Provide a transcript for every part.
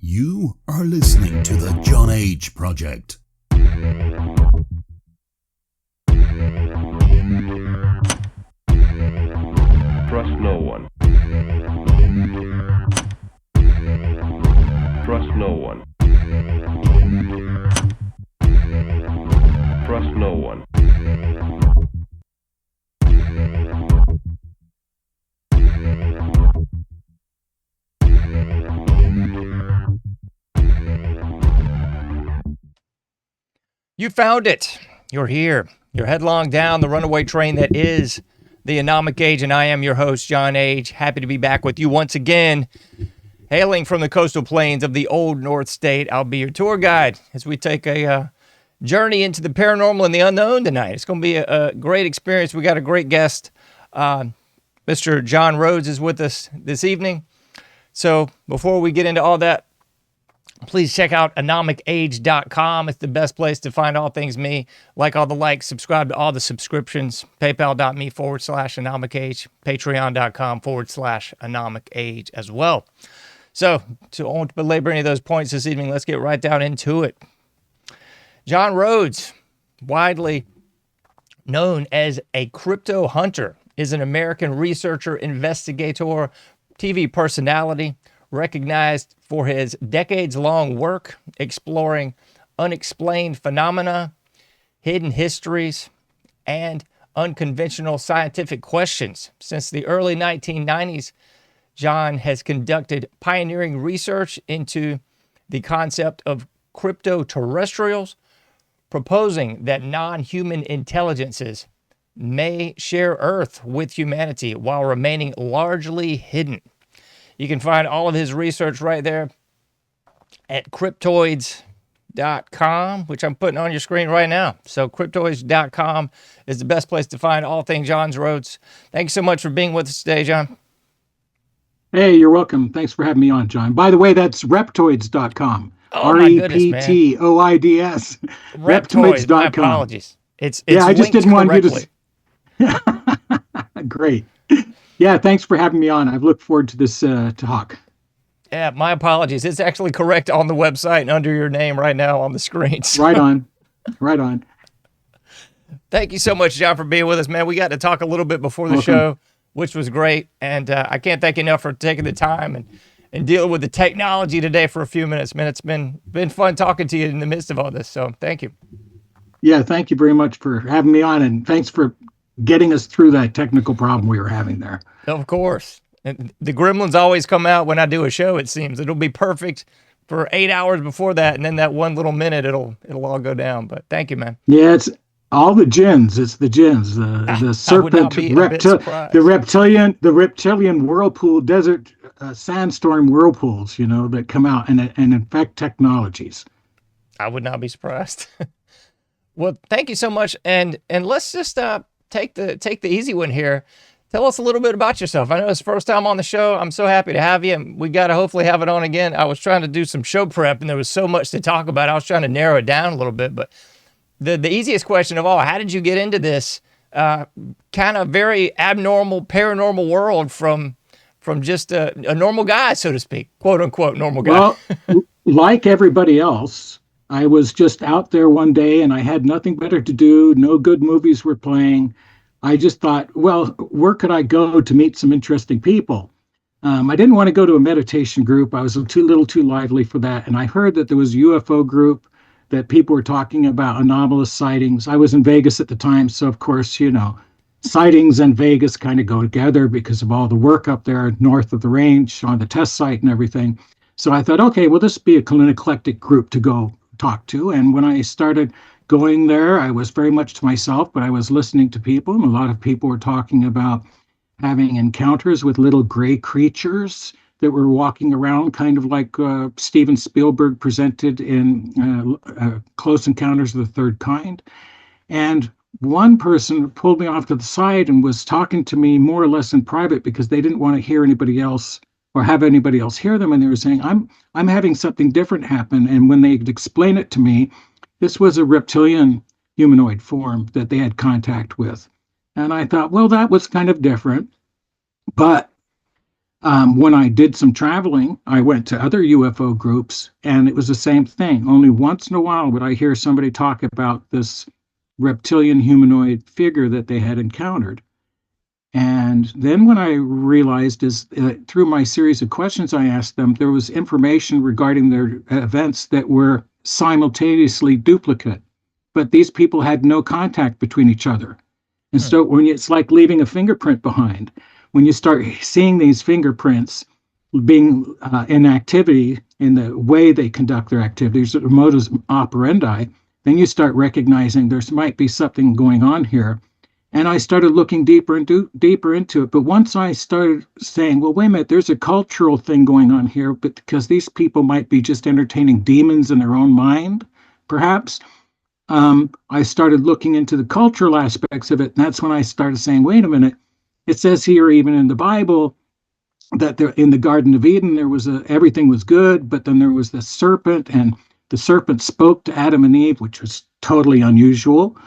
You are listening to the John H. Project. Trust no one. Trust no one. Trust no one. You found it. You're here. You're headlong down the runaway train that is the Anomic Age, and I am your host, John H. Happy to be back with you once again. Hailing from the coastal plains of the Old North State, I'll be your tour guide as we take a journey into the paranormal and the unknown tonight. It's going to be a great experience. We got a great guest. Mr. John Rhodes is with us this evening. So before we get into all that, please check out anomicage.com. It's the best place to find all things me. Like all the likes, subscribe to all the subscriptions. PayPal.me/anomicage. Patreon.com/anomicage as well. So, I won't belabor any of those points this evening. Let's get right down into it. John Rhodes, widely known as a crypto hunter, is an American researcher, investigator, TV personality, recognized for his decades-long work exploring unexplained phenomena, hidden histories, and unconventional scientific questions. Since the early 1990s, John has conducted pioneering research into the concept of crypto-terrestrials, proposing that non-human intelligences may share Earth with humanity while remaining largely hidden. You can find all of his research right there at cryptoids.com, which I'm putting on your screen right now. So cryptoids.com is the best place to find all things John Rhodes. Thank you so much for being with us today, John. Hey, you're welcome. Thanks for having me on, John. By the way, that's reptoids.com. Oh, my goodness, man. Reptoids. Reptoids. My apologies. It's I just didn't want you to. Great. Yeah, thanks for having me on. I've looked forward to this talk. Yeah, my apologies. It's actually correct on the website and under your name right now on the screen. So. Right on. Right on. Thank you so much, John, for being with us, man. We got to talk a little bit before the show, which was great. And I can't thank you enough for taking the time and dealing with the technology today for a few minutes, man. It's been fun talking to you in the midst of all this. So thank you. Yeah, thank you very much for having me on. And thanks for getting us through that technical problem we were having there. Of course. And the gremlins always come out when I do a show, it seems. It'll be perfect for 8 hours before that, and then that one little minute, it'll all go down. But thank you, man. Yeah, it's all the jinns. It's the jinns, the serpent, the reptilian whirlpool, desert sandstorm whirlpools, that come out and infect technologies. I would not be surprised. Well, thank you so much. And let's just take the easy one here. Tell us a little bit about yourself. I know it's the first time on the show. I'm so happy to have you. And we got to hopefully have it on again. I was trying to do some show prep, and there was so much to talk about. I was trying to narrow it down a little bit. But the easiest question of all, how did you get into this kind of very abnormal, paranormal world from just a normal guy, so to speak, quote unquote, normal guy? Well, like everybody else, I was just out there one day and I had nothing better to do. No good movies were playing. I just thought, well, where could I go to meet some interesting people? I didn't want to go to a meditation group. I was a little too lively for that. And I heard that there was a UFO group, that people were talking about anomalous sightings. I was in Vegas at the time. So, of course, sightings and Vegas kind of go together because of all the work up there north of the range on the test site and everything. So I thought, okay, well, this would be an eclectic group to go talk to. And when I started going there, I was very much to myself, but I was listening to people, and a lot of people were talking about having encounters with little gray creatures that were walking around, kind of like Steven Spielberg presented in Close Encounters of the Third Kind. And one person pulled me off to the side and was talking to me more or less in private because they didn't want to hear anybody else or have anybody else hear them. And they were saying, I'm having something different happen. And when they explain it to me, this was a reptilian humanoid form that they had contact with. And I thought, well, that was kind of different. But When I did some traveling, I went to other UFO groups, and it was the same thing. Only once in a while would I hear somebody talk about this reptilian humanoid figure that they had encountered. And then when I realized is through my series of questions I asked them, there was information regarding their events that were simultaneously duplicate, but these people had no contact between each other. And so when it's like leaving a fingerprint behind, when you start seeing these fingerprints being in activity in the way they conduct their activities, or modus operandi, then you start recognizing there might be something going on here. And I started looking deeper and deeper into it. But once I started saying, well, wait a minute, there's a cultural thing going on here, but because these people might be just entertaining demons in their own mind, perhaps, I started looking into the cultural aspects of it. And that's when I started saying, wait a minute, it says here, even in the Bible, that there, in the Garden of Eden, there was everything was good, but then there was the serpent, and the serpent spoke to Adam and Eve, which was totally unusual.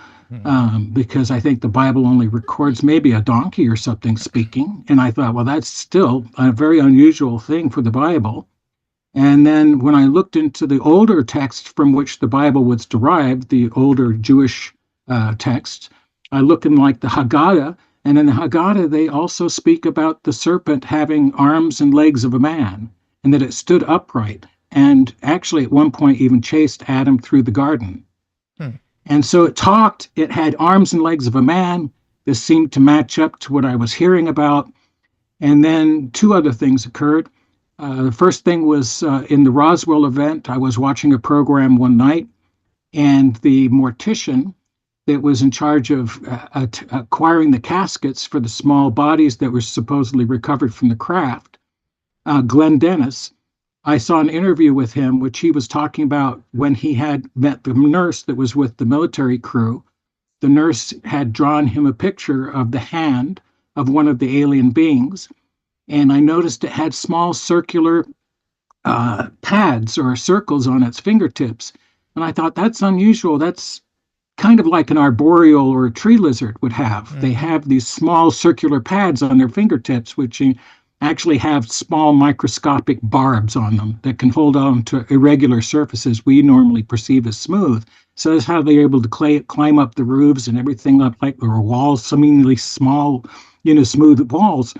Because I think the Bible only records maybe a donkey or something speaking. And I thought, well, that's still a very unusual thing for the Bible. And then when I looked into the older text from which the Bible was derived, the older Jewish texts, I looked in like the Haggadah, and in the Haggadah, they also speak about the serpent having arms and legs of a man, and that it stood upright, and actually at one point even chased Adam through the garden. And so it had arms and legs of a man. This seemed to match up to what I was hearing about. And then two other things occurred. The first thing was in the Roswell event, I was watching a program one night, and the mortician that was in charge of acquiring the caskets for the small bodies that were supposedly recovered from the craft, Glenn Dennis, I saw an interview with him, which he was talking about when he had met the nurse that was with the military crew. The nurse had drawn him a picture of the hand of one of the alien beings. And I noticed it had small circular pads or circles on its fingertips. And I thought, that's unusual. That's kind of like an arboreal or a tree lizard would have. They have these small circular pads on their fingertips, which actually have small microscopic barbs on them that can hold on to irregular surfaces we normally perceive as smooth. So that's how they're able to climb up the roofs and everything up like there were walls, seemingly small, smooth walls.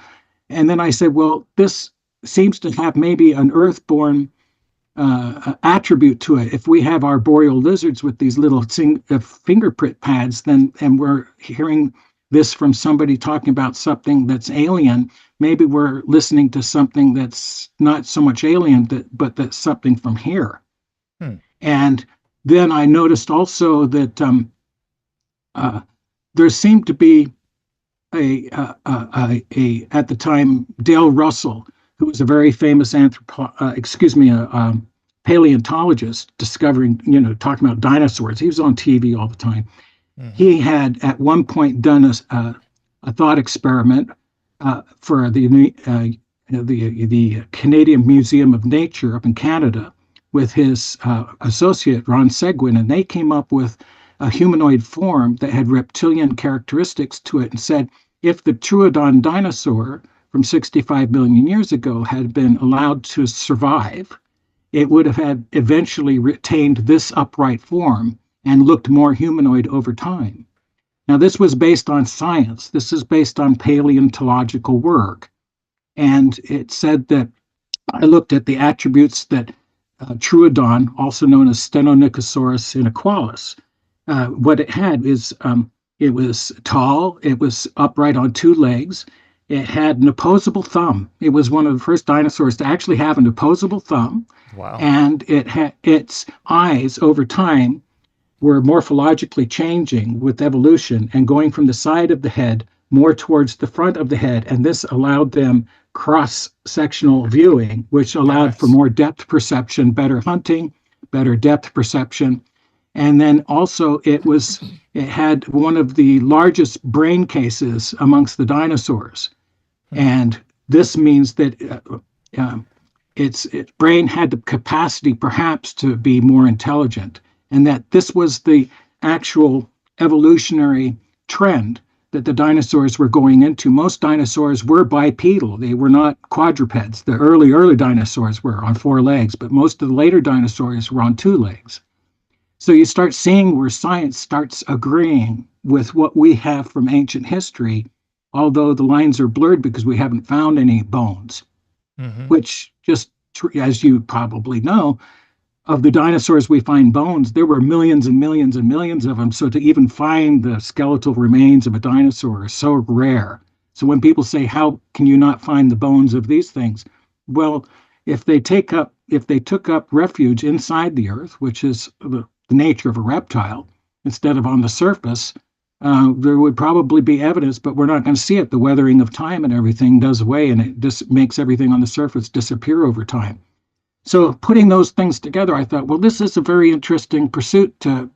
And then I said, well, this seems to have maybe an earthborn attribute to it. If we have arboreal lizards with these little fingerprint pads, and we're hearing this from somebody talking about something that's alien, maybe we're listening to something that's not so much alien, but that's something from here. And then I noticed also that there seemed to be at the time, Dale Russell, who was a very famous paleontologist, talking about dinosaurs. He was on TV all the time. He had at one point done a thought experiment for the Canadian Museum of Nature up in Canada with his associate Ron Seguin, and they came up with a humanoid form that had reptilian characteristics to it, and said if the Troodon dinosaur from 65 million years ago had been allowed to survive, it would have had eventually retained this upright form and looked more humanoid over time. Now, this was based on science. This is based on paleontological work. And it said that I looked at the attributes that Troodon, also known as Stenonychosaurus inequalis, what it had is it was tall, it was upright on two legs, it had an opposable thumb. It was one of the first dinosaurs to actually have an opposable thumb. Wow. And it had its eyes over time were morphologically changing with evolution and going from the side of the head more towards the front of the head. And this allowed them cross-sectional viewing, which allowed for more depth perception, better hunting, better depth perception. And then also it had one of the largest brain cases amongst the dinosaurs. And this means that its brain had the capacity perhaps to be more intelligent, and that this was the actual evolutionary trend that the dinosaurs were going into. Most dinosaurs were bipedal. They were not quadrupeds. The early dinosaurs were on 4 legs, but most of the later dinosaurs were on 2 legs. So you start seeing where science starts agreeing with what we have from ancient history, although the lines are blurred because we haven't found any bones, which just, as you probably know, of the dinosaurs we find bones, there were millions and millions and millions of them. So to even find the skeletal remains of a dinosaur is so rare. So when people say, how can you not find the bones of these things? Well, if they took up refuge inside the earth, which is the nature of a reptile, instead of on the surface, there would probably be evidence, but we're not going to see it. The weathering of time and everything does away, and it just makes everything on the surface disappear over time. So putting those things together, I thought, well, this is a very interesting pursuit to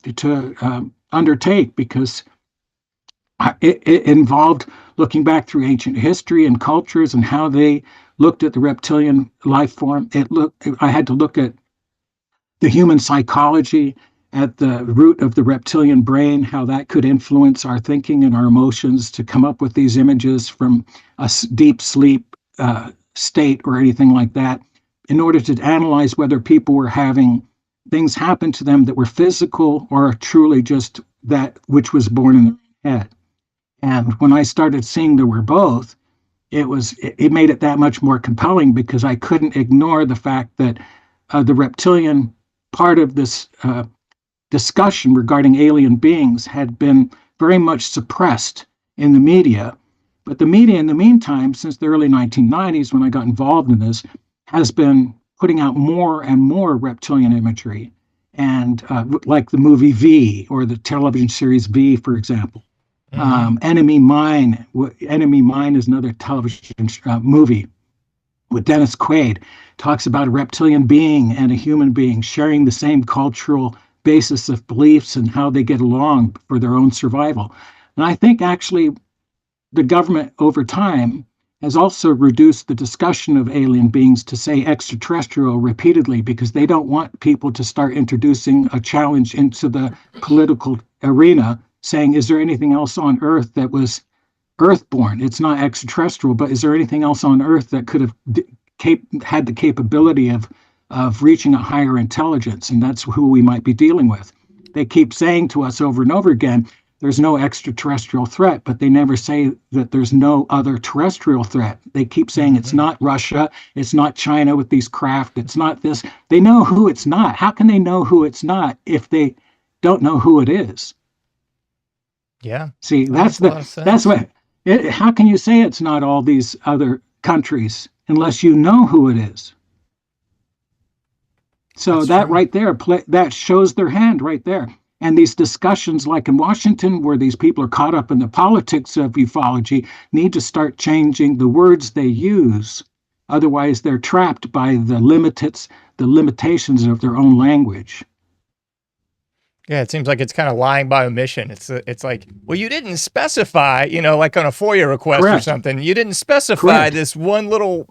undertake, because it involved looking back through ancient history and cultures and how they looked at the reptilian life form. I had to look at the human psychology, at the root of the reptilian brain, how that could influence our thinking and our emotions to come up with these images from a deep sleep state or anything like that, in order to analyze whether people were having things happen to them that were physical or truly just that which was born in their head. And when I started seeing there were both, it made it that much more compelling, because I couldn't ignore the fact that the reptilian part of this discussion regarding alien beings had been very much suppressed in the media. But the media, in the meantime, since the early 1990s, when I got involved in this, has been putting out more and more reptilian imagery, and like the movie V, or the television series V, for example. Enemy Mine is another television movie with Dennis Quaid. Talks about a reptilian being and a human being sharing the same cultural basis of beliefs and how they get along for their own survival. And I think actually the government over time has also reduced the discussion of alien beings to say extraterrestrial repeatedly, because they don't want people to start introducing a challenge into the political arena, saying, is there anything else on Earth that was Earthborn? It's not extraterrestrial, but is there anything else on Earth that could have had the capability of reaching a higher intelligence? And that's who we might be dealing with. They keep saying to us over and over again, there's no extraterrestrial threat, but they never say that there's no other terrestrial threat. They keep saying it's not Russia, it's not China with these craft, it's not this. They know who it's not. How can they know who it's not if they don't know who it is? Yeah. See, that's what. How can you say it's not all these other countries unless you know who it is? So That's that true. right there, that shows their hand right there. And these discussions, like in Washington, where these people are caught up in the politics of ufology, need to start changing the words they use. Otherwise, they're trapped by the limitations of their own language. Yeah, it seems like it's kind of lying by omission. It's like, well, you didn't specify, like on a FOIA request or Correct. something. You didn't specify Correct. this one little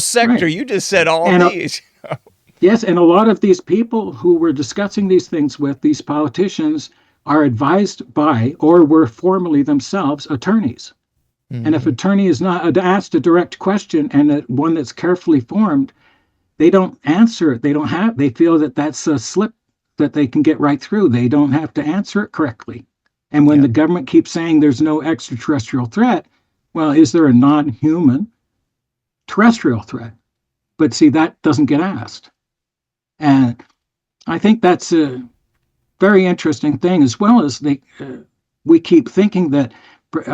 sector. Right. You just said all And, these. Yes, and a lot of these people who we're discussing these things with, these politicians, are advised by or were formerly themselves attorneys. And if attorney is not asked a direct question, and one that's carefully formed, they don't answer it. They feel that that's a slip that they can get right through. They don't have to answer it correctly. And when the government keeps saying there's no extraterrestrial threat, well, is there a non-human terrestrial threat? But see, that doesn't get asked. And I think that's a very interesting thing, as well as we keep thinking that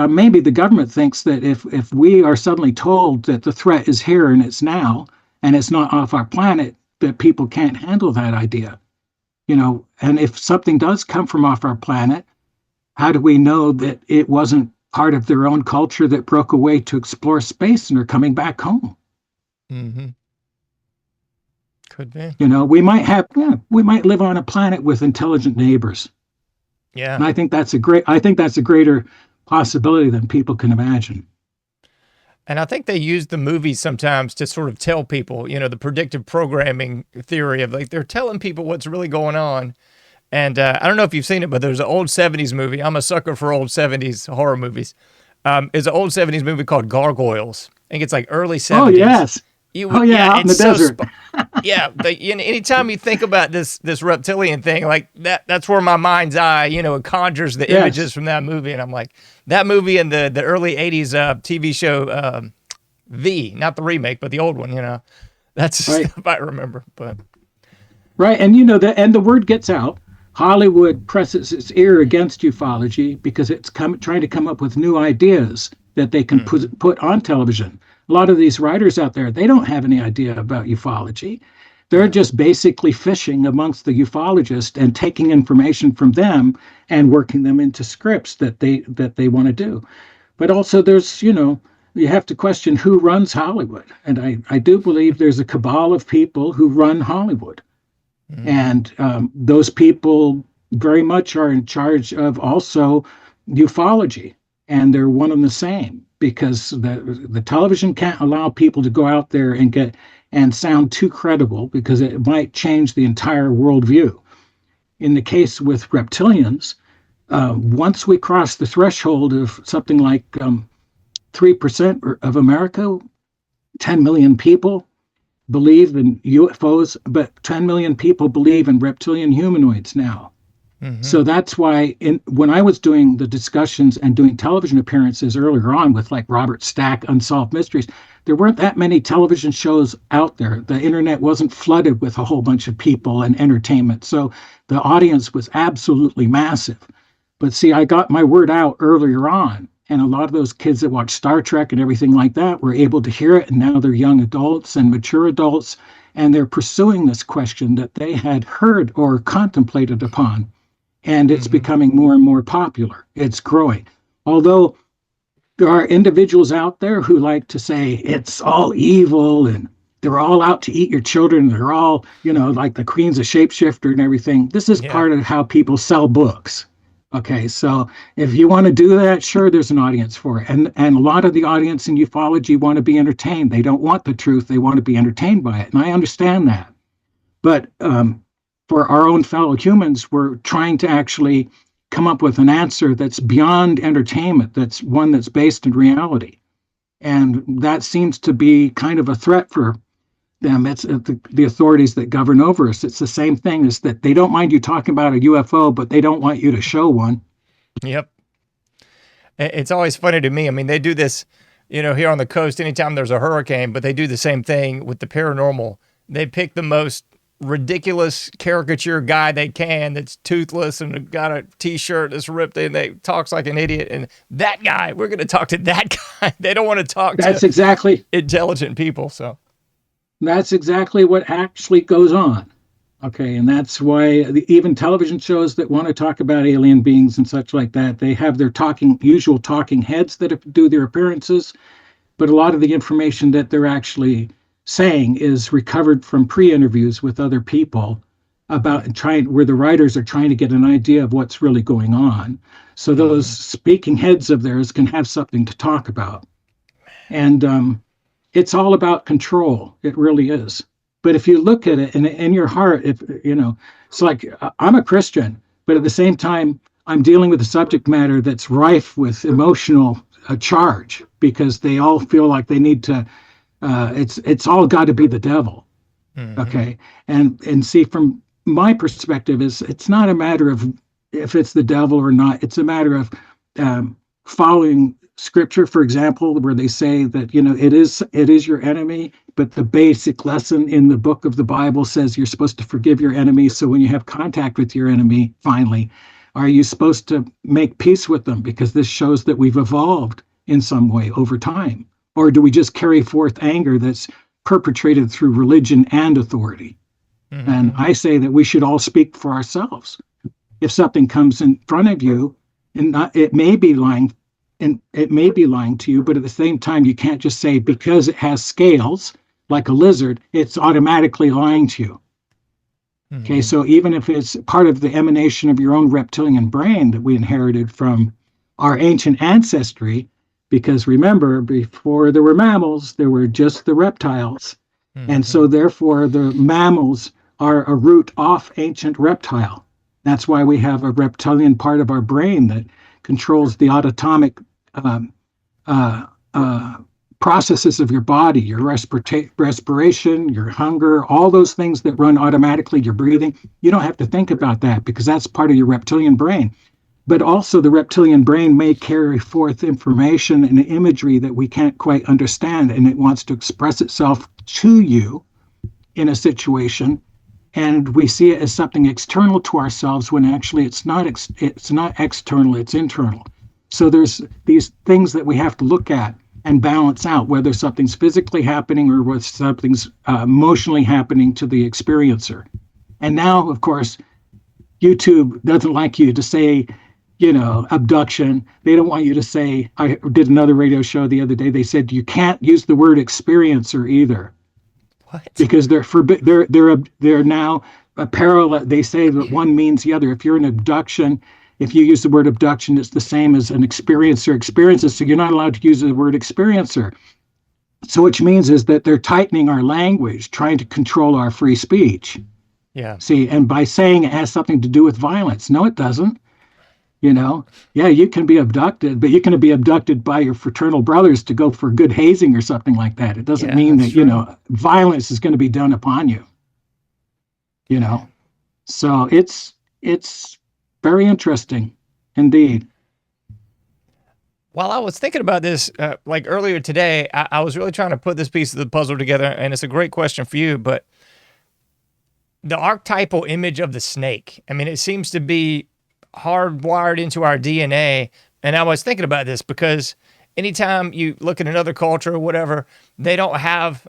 maybe the government thinks that if we are suddenly told that the threat is here and it's now, and it's not off our planet, that people can't handle that idea. And if something does come from off our planet, how do we know that it wasn't part of their own culture that broke away to explore space and are coming back home? Mm-hmm. Could be. We might live on a planet with intelligent neighbors. Yeah. And I think that's a greater possibility than people can imagine. And I think they use the movies sometimes to sort of tell people, the predictive programming theory of, like, they're telling people what's really going on. And I don't know if you've seen it, but there's an old 70s movie. I'm a sucker for old 70s horror movies. It's an old 70s movie called Gargoyles. I think it's like early 70s. Oh, yes. Out in the desert. Anytime you think about this reptilian thing, like that's where my mind's eye, it conjures the images from that movie. And I'm like, that movie and the early 80s TV show V, not the remake, but the old one, that's right. Stuff I remember. But right. And and the word gets out. Hollywood presses its ear against ufology because it's trying to come up with new ideas that they can put on television. A lot of these writers out there, they don't have any idea about ufology. They're just basically fishing amongst the ufologists and taking information from them and working them into scripts that they want to do. But also there's, you have to question who runs Hollywood. And I do believe there's a cabal of people who run Hollywood. And those people very much are in charge of also ufology. And they're one and the same, because the television can't allow people to go out there and sound too credible, because it might change the entire worldview. In the case with reptilians, once we cross the threshold of something like 3% of America, 10 million people believe in UFOs, but 10 million people believe in reptilian humanoids now. So that's why when I was doing the discussions and doing television appearances earlier on with like Robert Stack, Unsolved Mysteries, there weren't that many television shows out there. The internet wasn't flooded with a whole bunch of people and entertainment. So the audience was absolutely massive. But see, I got my word out earlier on. And a lot of those kids that watch Star Trek and everything like that were able to hear it. And now they're young adults and mature adults. And they're pursuing this question that they had heard or contemplated upon. And it's becoming more and more popular. It's growing. Although there are individuals out there who like to say it's all evil and they're all out to eat your children. They're all, like the Queen's a shapeshifter and everything. This is part of how people sell books. Okay, so if you want to do that, sure, there's an audience for it. And a lot of the audience in ufology want to be entertained. They don't want the truth. They want to be entertained by it. And I understand that. But for our own fellow humans, we're trying to actually come up with an answer that's beyond entertainment, that's one that's based in reality. And that seems to be kind of a threat for them. It's the authorities that govern over us. It's the same thing as that they don't mind you talking about a UFO, but they don't want you to show one. Yep. It's always funny to me. I mean, they do this, here on the coast anytime there's a hurricane, but they do the same thing with the paranormal. They pick the most ridiculous caricature guy they can that's toothless and got a t-shirt that's ripped and they talks like an idiot, and that guy, we're going to talk to that guy. They don't want to talk to exactly intelligent people. So that's exactly what actually goes on. Okay, and that's why even television shows that want to talk about alien beings and such like that, they have their usual talking heads that do their appearances, but a lot of the information that they're actually saying is recovered from pre-interviews with other people about where the writers are trying to get an idea of what's really going on. So those speaking heads of theirs can have something to talk about. And it's all about control. It really is. But if you look at it in your heart, it's like I'm a Christian, but at the same time, I'm dealing with a subject matter that's rife with emotional charge, because they all feel like they need to it's all got to be the devil. Okay. And see, from my perspective, it's not a matter of if it's the devil or not. It's a matter of following scripture, for example, where they say that, it is your enemy, but the basic lesson in the book of the Bible says you're supposed to forgive your enemy. So when you have contact with your enemy, finally, are you supposed to make peace with them? Because this shows that we've evolved in some way over time. Or do we just carry forth anger that's perpetrated through religion and authority? And I say that we should all speak for ourselves. If something comes in front of you, it may be lying to you, but at the same time, you can't just say because it has scales like a lizard, it's automatically lying to you. Okay, so even if it's part of the emanation of your own reptilian brain that we inherited from our ancient ancestry, because remember, before there were mammals, there were just the reptiles. And so therefore the mammals are a root off ancient reptile. That's why we have a reptilian part of our brain that controls the autonomic um, uh, uh, processes of your body, your respiration, your hunger, all those things that run automatically, your breathing. You don't have to think about that because that's part of your reptilian brain. But also, the reptilian brain may carry forth information and imagery that we can't quite understand, and it wants to express itself to you in a situation, and we see it as something external to ourselves when actually it's not external, it's internal. So there's these things that we have to look at and balance out whether something's physically happening or whether something's emotionally happening to the experiencer. And now, of course, YouTube doesn't like you to say, abduction. They don't want you to say, I did another radio show the other day. They said you can't use the word experiencer either. What? Because they're now a parallel. They say that one means the other. If you're an abduction, if you use the word abduction, it's the same as an experiencer experiences. So you're not allowed to use the word experiencer. So which means is that they're tightening our language, trying to control our free speech. Yeah. See, and by saying it has something to do with violence. No, it doesn't. Yeah, you can be abducted, but you can be abducted by your fraternal brothers to go for good hazing or something like that. It doesn't mean that, violence is going to be done upon you. So it's very interesting indeed. While I was thinking about this, like earlier today, I was really trying to put this piece of the puzzle together, and it's a great question for you, but the archetypal image of the snake, I mean, it seems to be hardwired into our DNA. And I was thinking about this because anytime you look at another culture or whatever, they don't have,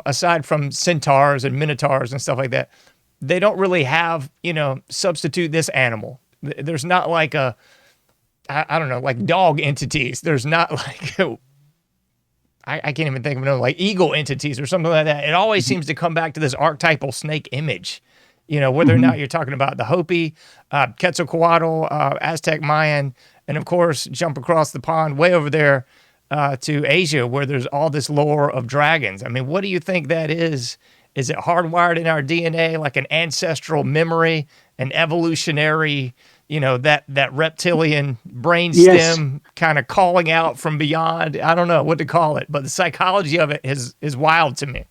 aside from centaurs and minotaurs and stuff like that, they don't really have, substitute this animal. There's not like I don't know, like dog entities. There's not like, I can't even think of another, like eagle entities or something like that. It always seems to come back to this archetypal snake image. Whether or not you're talking about the Hopi, Quetzalcoatl, Aztec Mayan, and of course, jump across the pond way over there to Asia where there's all this lore of dragons. I mean, what do you think that is? Is it hardwired in our DNA, like an ancestral memory, an evolutionary, that reptilian brainstem kind of calling out from beyond? I don't know what to call it, but the psychology of it is wild to me.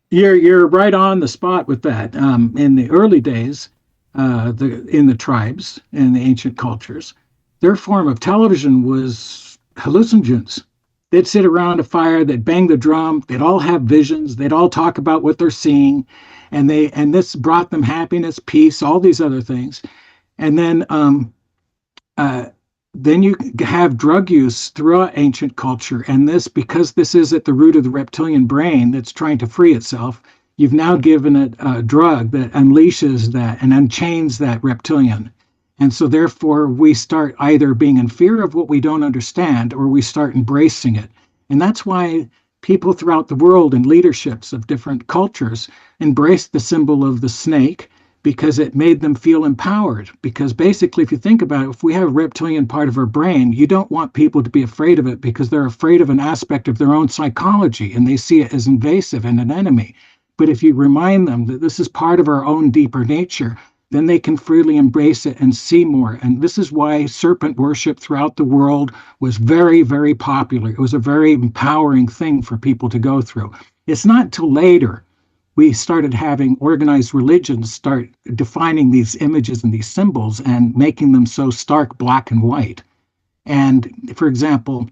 You're right on the spot with that. In the early days, in the tribes and the ancient cultures, their form of television was hallucinogens. They'd sit around a fire, they'd bang the drum, they'd all have visions, they'd all talk about what they're seeing, and this brought them happiness, peace, all these other things. And then you have drug use throughout ancient culture, and because this is at the root of the reptilian brain that's trying to free itself, you've now given it a drug that unleashes that and unchains that reptilian. And so therefore we start either being in fear of what we don't understand or we start embracing it. And that's why people throughout the world and leaderships of different cultures embrace the symbol of the snake, because it made them feel empowered. Because basically, if you think about it, if we have a reptilian part of our brain, you don't want people to be afraid of it because they're afraid of an aspect of their own psychology and they see it as invasive and an enemy. But if you remind them that this is part of our own deeper nature, then they can freely embrace it and see more. And this is why serpent worship throughout the world was very, very popular. It was a very empowering thing for people to go through. It's not till later we started having organized religions start defining these images and these symbols and making them so stark black and white. And for example,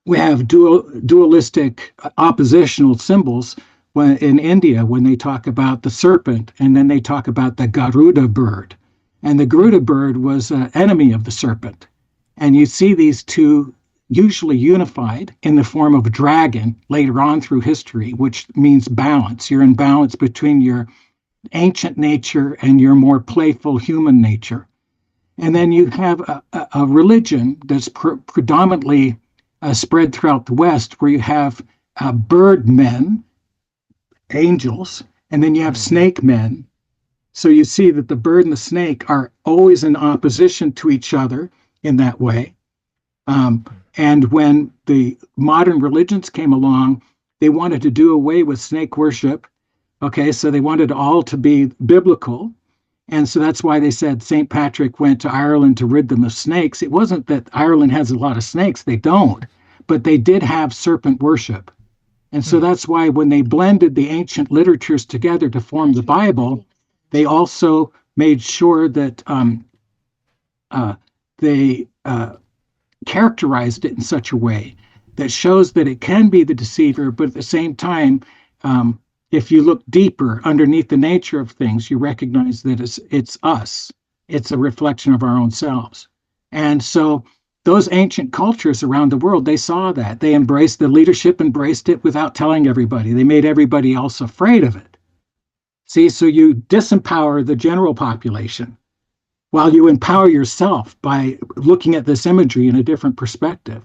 we have dualistic oppositional symbols in India when they talk about the serpent, and then they talk about the Garuda bird. And the Garuda bird was an enemy of the serpent. And you see these two usually unified in the form of a dragon later on through history, which means balance. You're in balance between your ancient nature and your more playful human nature. And then you have a religion that's predominantly spread throughout the West, where you have bird men, angels, and then you have snake men. So you see that the bird and the snake are always in opposition to each other in that way. And when the modern religions came along, they wanted to do away with snake worship. Okay, so they wanted all to be biblical. And so that's why they said St. Patrick went to Ireland to rid them of snakes. It wasn't that Ireland has a lot of snakes, they don't, but they did have serpent worship. And so that's why when they blended the ancient literatures together to form the Bible, they also made sure that they characterized it in such a way that shows that it can be the deceiver, but at the same time, if you look deeper underneath the nature of things, you recognize that it's us. It's a reflection of our own selves. And so those ancient cultures around the world, they saw that. They embraced, the leadership embraced it without telling everybody. They made everybody else afraid of it. See, so you disempower the general population while you empower yourself by looking at this imagery in a different perspective.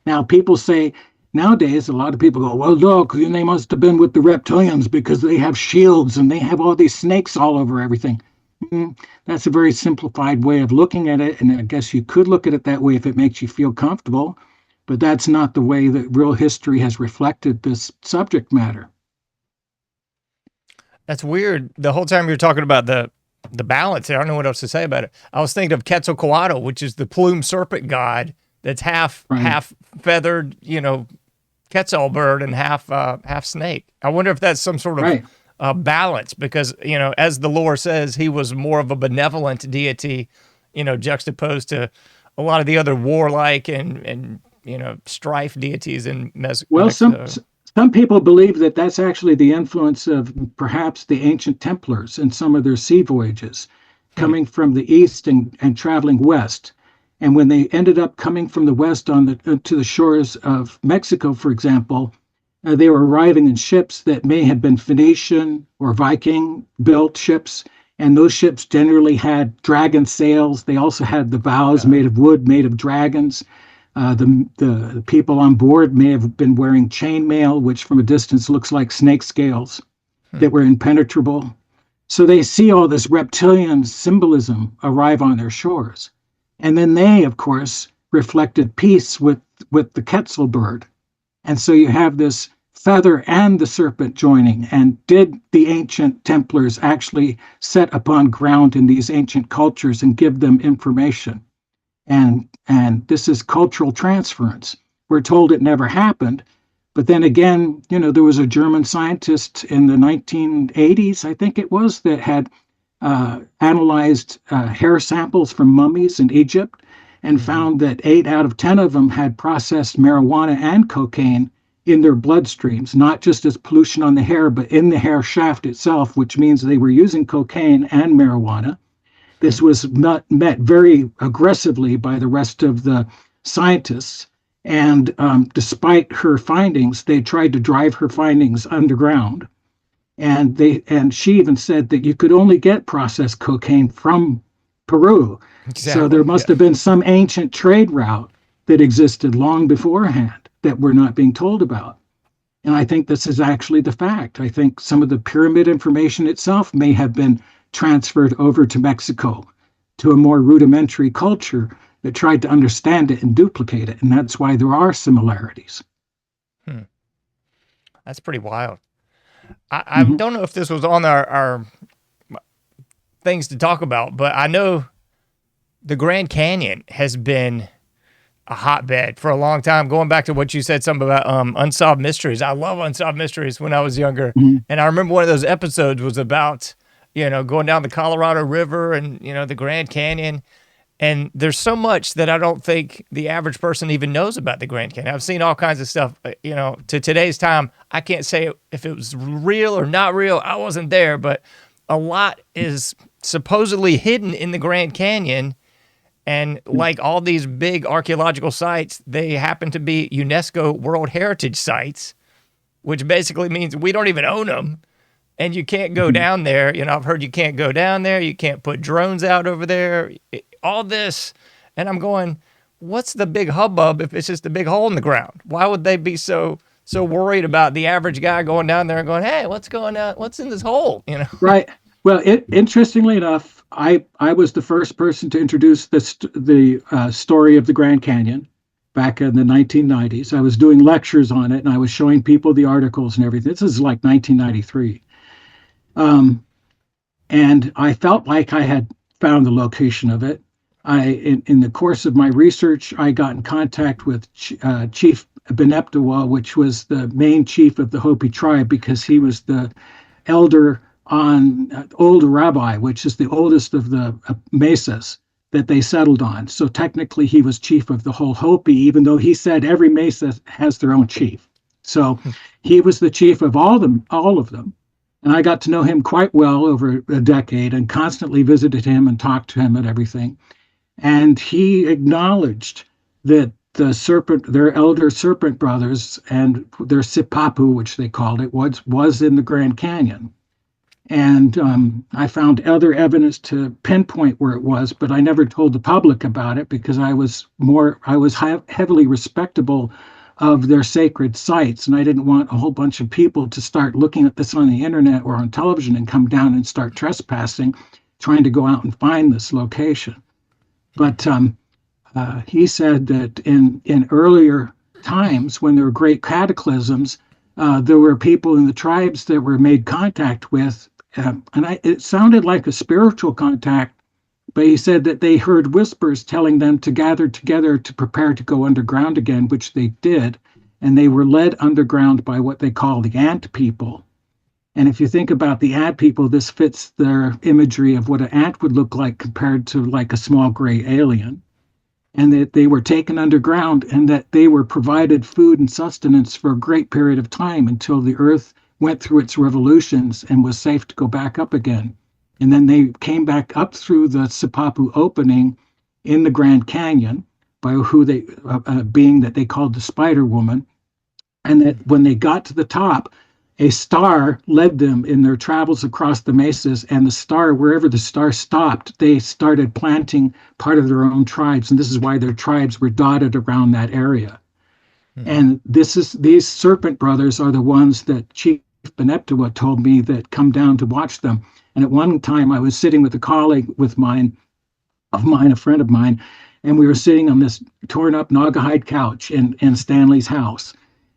Now, people say, nowadays, a lot of people go, well, look, they must have been with the reptilians because they have shields and they have all these snakes all over everything. That's a very simplified way of looking at it. And I guess you could look at it that way if it makes you feel comfortable. But that's not the way that real history has reflected this subject matter. That's weird. The whole time you're talking about the balance there, I don't know what else to say about it. I was thinking of Quetzalcoatl, which is the plumed serpent god that's half feathered, Quetzal bird and half snake. I wonder if that's some sort of balance, because as the lore says, he was more of a benevolent deity, juxtaposed to a lot of the other warlike and strife deities in Mexico. Some people believe that that's actually the influence of perhaps the ancient Templars in some of their sea voyages, coming from the east and traveling west. And when they ended up coming from the west to the shores of Mexico, for example, they were arriving in ships that may have been Phoenician or Viking-built ships, and those ships generally had dragon sails. They also had the bows made of wood, made of dragons. The people on board may have been wearing chainmail, which from a distance looks like snake scales that were impenetrable. So they see all this reptilian symbolism arrive on their shores. And then they, of course, reflected peace with the Quetzal bird. And so you have this feather and the serpent joining. And did the ancient Templars actually set upon ground in these ancient cultures and give them information? And this is cultural transference. We're told it never happened. But then again, there was a German scientist in the 1980s, I think it was, that had analyzed hair samples from mummies in Egypt and found that 8 out of 10 of them had processed marijuana and cocaine in their bloodstreams, not just as pollution on the hair, but in the hair shaft itself, which means they were using cocaine and marijuana. This was met very aggressively by the rest of the scientists. And despite her findings, they tried to drive her findings underground. And she even said that you could only get processed cocaine from Peru. Exactly. So there must have been some ancient trade route that existed long beforehand that we're not being told about. And I think this is actually the fact. I think some of the pyramid information itself may have been transferred over to Mexico, to a more rudimentary culture that tried to understand it and duplicate it. And that's why there are similarities. That's pretty wild. I don't know if this was on our things to talk about, but I know the Grand Canyon has been a hotbed for a long time, going back to what you said, something about unsolved mysteries. I love unsolved mysteries when I was younger. And I remember one of those episodes was about, going down the Colorado River and, the Grand Canyon. And there's so much that I don't think the average person even knows about the Grand Canyon. I've seen all kinds of stuff, to today's time. I can't say if it was real or not real. I wasn't there, but a lot is supposedly hidden in the Grand Canyon. And like all these big archaeological sites, they happen to be UNESCO World Heritage Sites, which basically means we don't even own them. And you can't go down there. I've heard you can't go down there. You can't put drones out over there. All this. And I'm going, what's the big hubbub if it's just a big hole in the ground? Why would they be so worried about the average guy going down there and going, hey, what's going on? What's in this hole? Right. Well, interestingly enough, I was the first person to introduce the story of the Grand Canyon back in the 1990s. I was doing lectures on it, and I was showing people the articles and everything. This is like 1993. And I felt like I had found the location of it. In the course of my research, I got in contact with Chief Beneptawa, which was the main chief of the Hopi tribe, because he was the elder on Old Rabbi, which is the oldest of the mesas that they settled on. So technically, he was chief of the whole Hopi, even though he said every mesa has their own chief. So he was the chief of all of them. And I got to know him quite well over a decade and constantly visited him and talked to him and everything. And he acknowledged that their elder serpent brothers and their Sipapu, which they called it, was in the Grand Canyon. And I found other evidence to pinpoint where it was, but I never told the public about it because I was heavily respectable of their sacred sites, and I didn't want a whole bunch of people to start looking at this on the internet or on television and come down and start trespassing, trying to go out and find this location. But he said that in earlier times, when there were great cataclysms, there were people in the tribes that were made contact with, it sounded like a spiritual contact, but he said that they heard whispers telling them to gather together to prepare to go underground again, which they did, and they were led underground by what they call the ant people. And if you think about the ant people, this fits their imagery of what an ant would look like compared to like a small gray alien. And that they were taken underground and that they were provided food and sustenance for a great period of time until the earth went through its revolutions and was safe to go back up again. And then they came back up through the Sipapu opening in the Grand Canyon by being that they called the Spider Woman. And that when they got to the top, a star led them in their travels across the mesas, and the star, wherever the star stopped, they started planting part of their own tribes. And this is why their tribes were dotted around that area. Mm-hmm. And these serpent brothers are the ones that Chief Beneptawa told me that come down to watch them. And at one time I was sitting with a colleague a friend of mine, and we were sitting on this torn up Naugahyde couch in Stanley's house.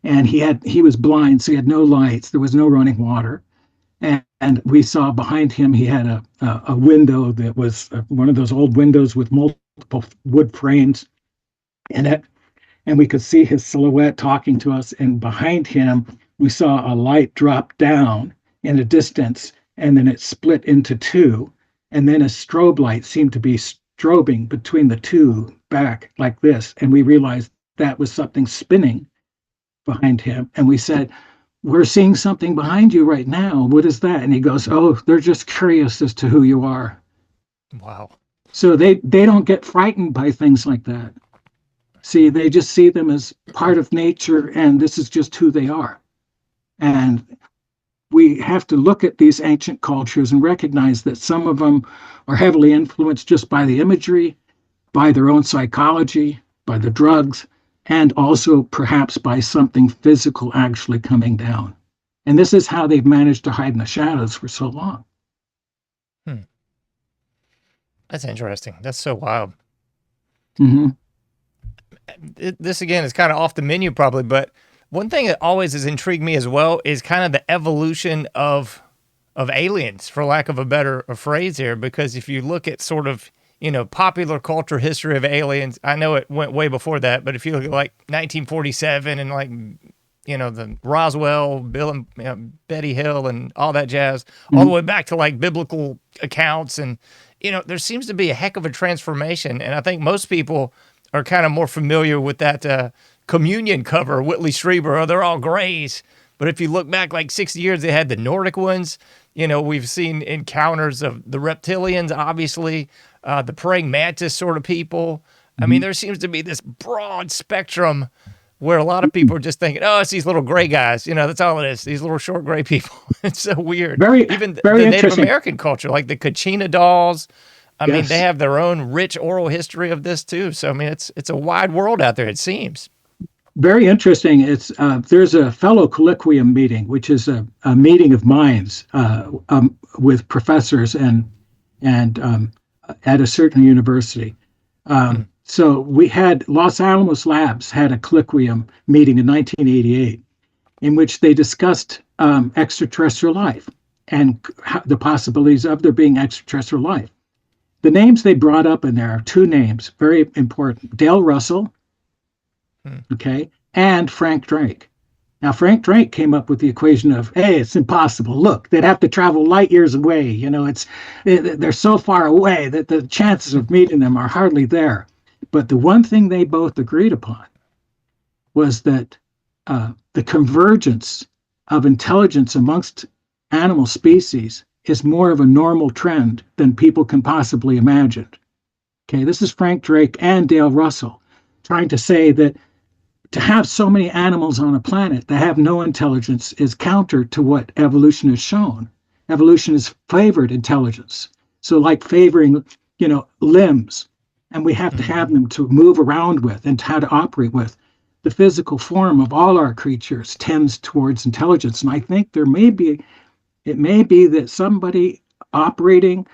And he was blind, so he had no lights. There was no running water. And we saw behind him, he had a window that was one of those old windows with multiple wood frames in it. And we could see his silhouette talking to us. And behind him, we saw a light drop down in the distance, and then it split into two. And then a strobe light seemed to be strobing between the two back like this. And we realized that was something spinning behind him. And we said, "We're seeing something behind you right now. What is that?" And he goes, "Oh, they're just curious as to who you are." Wow. So they don't get frightened by things like that. See, they just see them as part of nature, and this is just who they are. And we have to look at these ancient cultures and recognize that some of them are heavily influenced just by the imagery, by their own psychology, by the drugs, and also perhaps by something physical actually coming down. And this is how they've managed to hide in the shadows for so long. That's interesting. That's so wild. Mm-hmm. This, again, is kind of off the menu probably, but one thing that always has intrigued me as well is kind of the evolution of aliens, for lack of a better phrase here, because if you look at sort of, popular culture history of aliens, I know it went way before that, but if you look at like 1947 and like, the Roswell, Bill and Betty Hill and all that jazz, all the way back to like biblical accounts. And, there seems to be a heck of a transformation. And I think most people are kind of more familiar with that communion cover, Whitley Strieber, they're all grays. But if you look back like 60 years, they had the Nordic ones. We've seen encounters of the reptilians, obviously, the praying mantis sort of people. I mean, there seems to be this broad spectrum where a lot of people are just thinking, oh, it's these little gray guys. That's all it is. These little short gray people. It's so weird. Even the Native American culture, like the Kachina dolls. I mean, they have their own rich oral history of this too. So, I mean, it's a wide world out there, it seems. Very interesting. It's there's a fellow colloquium meeting, which is a meeting of minds with professors and at a certain university. So we had Los Alamos Labs had a colloquium meeting in 1988 in which they discussed extraterrestrial life. and the possibilities of there being extraterrestrial life. The names they brought up in there are two names, very important: Dale Russell, okay, and Frank Drake. Now, Frank Drake came up with the equation of, hey, it's impossible. Look, they'd have to travel light years away. They're so far away that the chances of meeting them are hardly there. But the one thing they both agreed upon was that the convergence of intelligence amongst animal species is more of a normal trend than people can possibly imagine. Okay, this is Frank Drake and Dale Russell trying to say that to have so many animals on a planet that have no intelligence is counter to what evolution has shown. Evolution has favored intelligence. So like favoring, limbs, and we have to have them to move around with and how to operate with. The physical form of all our creatures tends towards intelligence. And I think it may be that somebody operating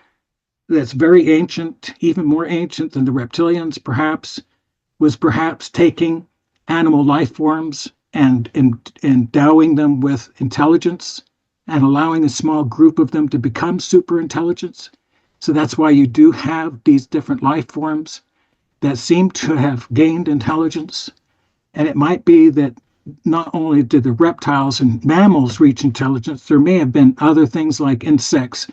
that's very ancient, even more ancient than the reptilians was perhaps taking animal life forms and endowing them with intelligence and allowing a small group of them to become super intelligence. So that's why you do have these different life forms that seem to have gained intelligence. And it might be that not only did the reptiles and mammals reach intelligence, there may have been other things like insects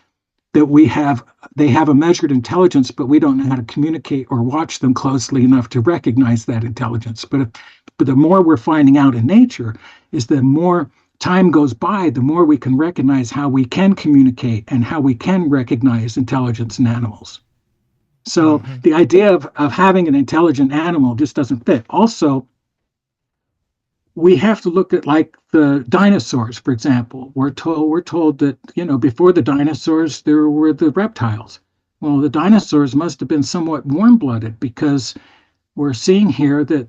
that they have a measured intelligence, but we don't know how to communicate or watch them closely enough to recognize that intelligence. But the more we're finding out in nature is the more time goes by, the more we can recognize how we can communicate and how we can recognize intelligence in animals. So the idea of having an intelligent animal just doesn't fit. Also, we have to look at like the dinosaurs, for example. We're told that, before the dinosaurs, there were the reptiles. Well, the dinosaurs must have been somewhat warm-blooded, because we're seeing here that,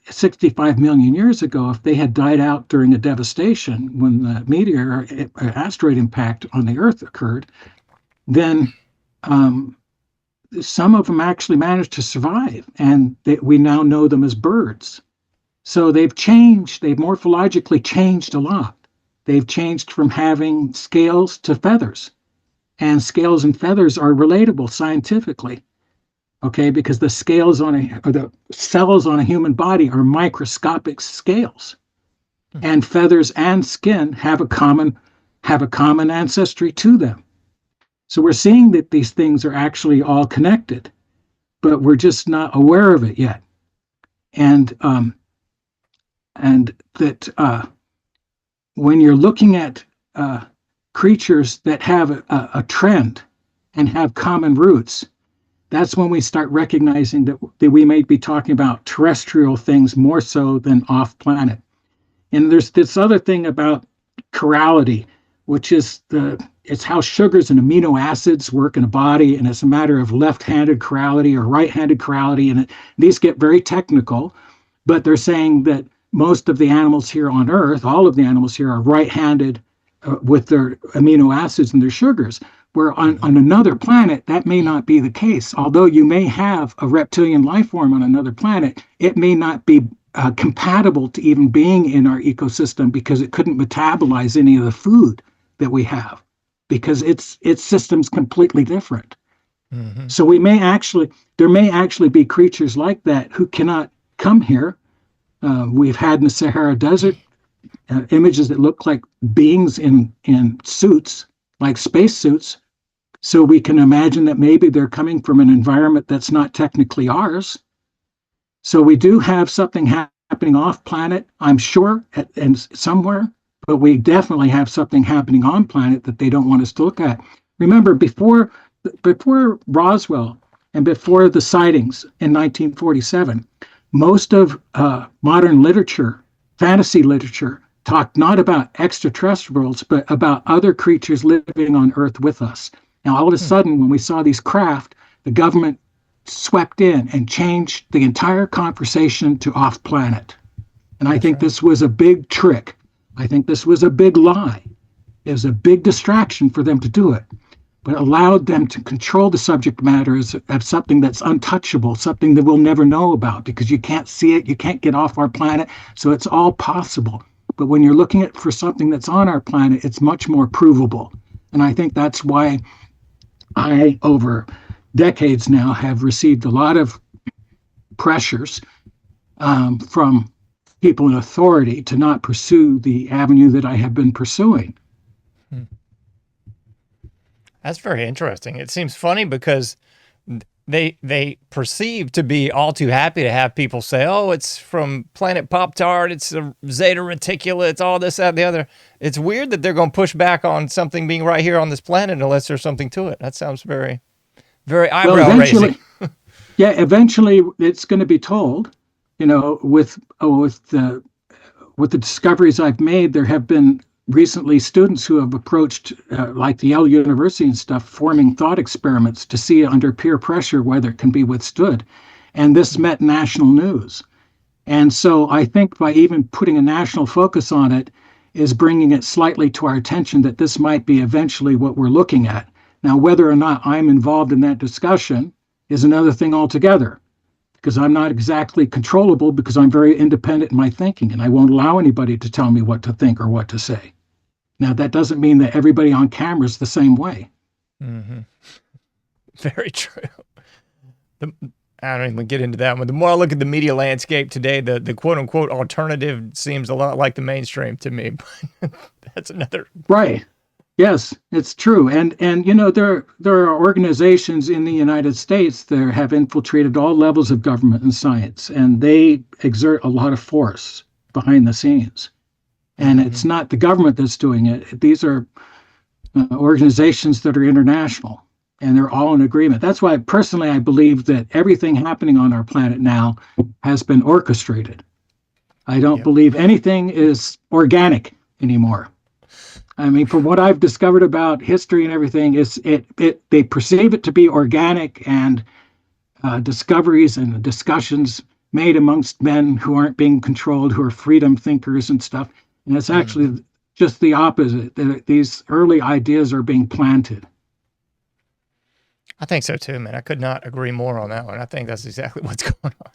65 million years ago, if they had died out during a devastation when the meteor or asteroid impact on the Earth occurred, then some of them actually managed to survive, and we now know them as birds. So they've morphologically changed a lot. They've changed from having scales to feathers. And scales and feathers are relatable scientifically, okay, because the cells on a human body are microscopic scales. And feathers and skin have a common ancestry to them. So we're seeing that these things are actually all connected, but we're just not aware of it yet. And that when you're looking at creatures that have a trend and have common roots, that's when we start recognizing that we may be talking about terrestrial things more so than off-planet. And there's this other thing about chirality, which is it's how sugars and amino acids work in a body, and it's a matter of left-handed chirality or right-handed chirality, and these get very technical, but they're saying that most of the animals here on Earth, all of the animals here, are right-handed with their amino acids and their sugars, where on another planet, that may not be the case. Although you may have a reptilian life form on another planet, it may not be compatible to even being in our ecosystem, because it couldn't metabolize any of the food that we have, because its system's completely different. So there may actually be creatures like that who cannot come here. We've had in the Sahara Desert images that look like beings in suits, like spacesuits. So we can imagine that maybe they're coming from an environment that's not technically ours. So we do have something happening off planet, I'm sure, and somewhere, but we definitely have something happening on planet that they don't want us to look at. Remember, before Roswell and before the sightings in 1947, most of modern literature, fantasy literature, talked not about extraterrestrials, but about other creatures living on Earth with us. Now, all of a sudden, when we saw these craft, the government swept in and changed the entire conversation to off-planet. And I think this was a big trick. I think this was a big lie. It was a big distraction for them to do it, but it allowed them to control the subject matter of something that's untouchable, something that we'll never know about, because you can't see it, you can't get off our planet, so it's all possible. But when you're looking at for something that's on our planet, it's much more provable. And I think that's why I, over decades now, have received a lot of pressures from people in authority to not pursue the avenue that I have been pursuing. That's very interesting. It seems funny because they perceive to be all too happy to have people say, "Oh, it's from Planet Pop-Tart, it's a Zeta Reticula, it's all this, that, and the other." It's weird that they're going to push back on something being right here on this planet unless there's something to it. That sounds very, very eyebrow-raising. Yeah, eventually it's going to be told. With the discoveries I've made, there have been recently students who have approached, like the Yale University and stuff, forming thought experiments to see under peer pressure whether it can be withstood. And this met national news. And so I think by even putting a national focus on it is bringing it slightly to our attention that this might be eventually what we're looking at. Now, whether or not I'm involved in that discussion is another thing altogether, because I'm not exactly controllable, because I'm very independent in my thinking, and I won't allow anybody to tell me what to think or what to say. Now, that doesn't mean that everybody on camera is the same way. Mm-hmm. Very true. I don't even get into that one. The more I look at the media landscape today, the quote-unquote alternative seems a lot like the mainstream to me. But that's another... Right. Yes, it's true. And there are organizations in the United States that have infiltrated all levels of government and science, and they exert a lot of force behind the scenes. And it's not the government that's doing it. These are organizations that are international, and they're all in agreement. That's why, personally, I believe that everything happening on our planet now has been orchestrated. I don't believe anything is organic anymore. I mean, from what I've discovered about history and everything, they perceive it to be organic, and discoveries and discussions made amongst men who aren't being controlled, who are freedom thinkers and stuff. And it's actually just the opposite. These early ideas are being planted. I think so too, man. I could not agree more on that one. I think that's exactly what's going on.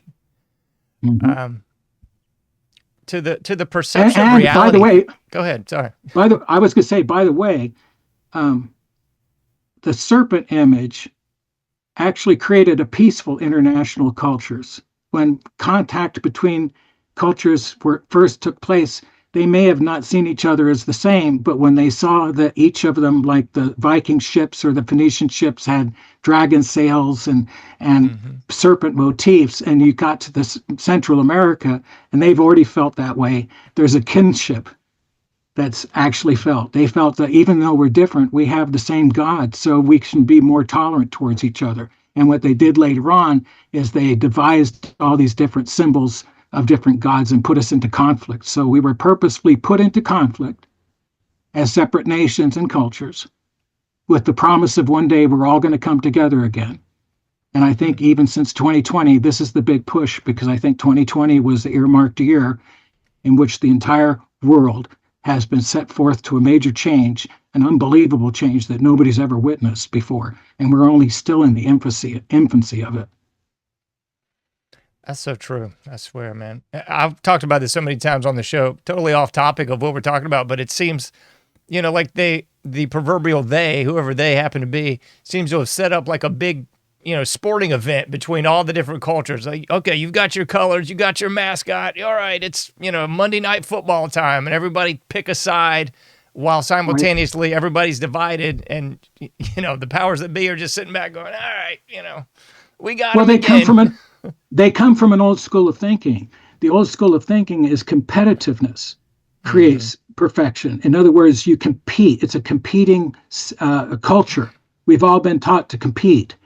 Mm-hmm. To the perception of reality. By the way, go ahead. Sorry. I was going to say, by the way, the serpent image actually created a peaceful international cultures. When contact between cultures first took place, they may have not seen each other as the same, but when they saw that each of them, like the Viking ships or the Phoenician ships, had dragon sails and serpent motifs, and you got to this Central America, and they've already felt that way, there's a kinship that's actually felt. They felt that even though we're different, we have the same God, so we can be more tolerant towards each other. And what they did later on is they devised all these different symbols of different gods and put us into conflict. So we were purposefully put into conflict as separate nations and cultures with the promise of one day we're all going to come together again. And I think even since 2020, this is the big push, because I think 2020 was the earmarked year in which the entire world has been set forth to a major change, an unbelievable change that nobody's ever witnessed before. And we're only still in the infancy of it. That's so true. I swear, man. I've talked about this so many times on the show, totally off topic of what we're talking about, but it seems, like the proverbial they, whoever they happen to be, seems to have set up like a big, sporting event between all the different cultures. Like, okay, you've got your colors, you got your mascot. All right, it's, Monday night football time, and everybody pick a side while simultaneously everybody's divided, and, the powers that be are just sitting back going, all right, we got them again. They come from an old school of thinking. The old school of thinking is competitiveness creates perfection. In other words, you compete. It's a competing culture. We've all been taught to compete,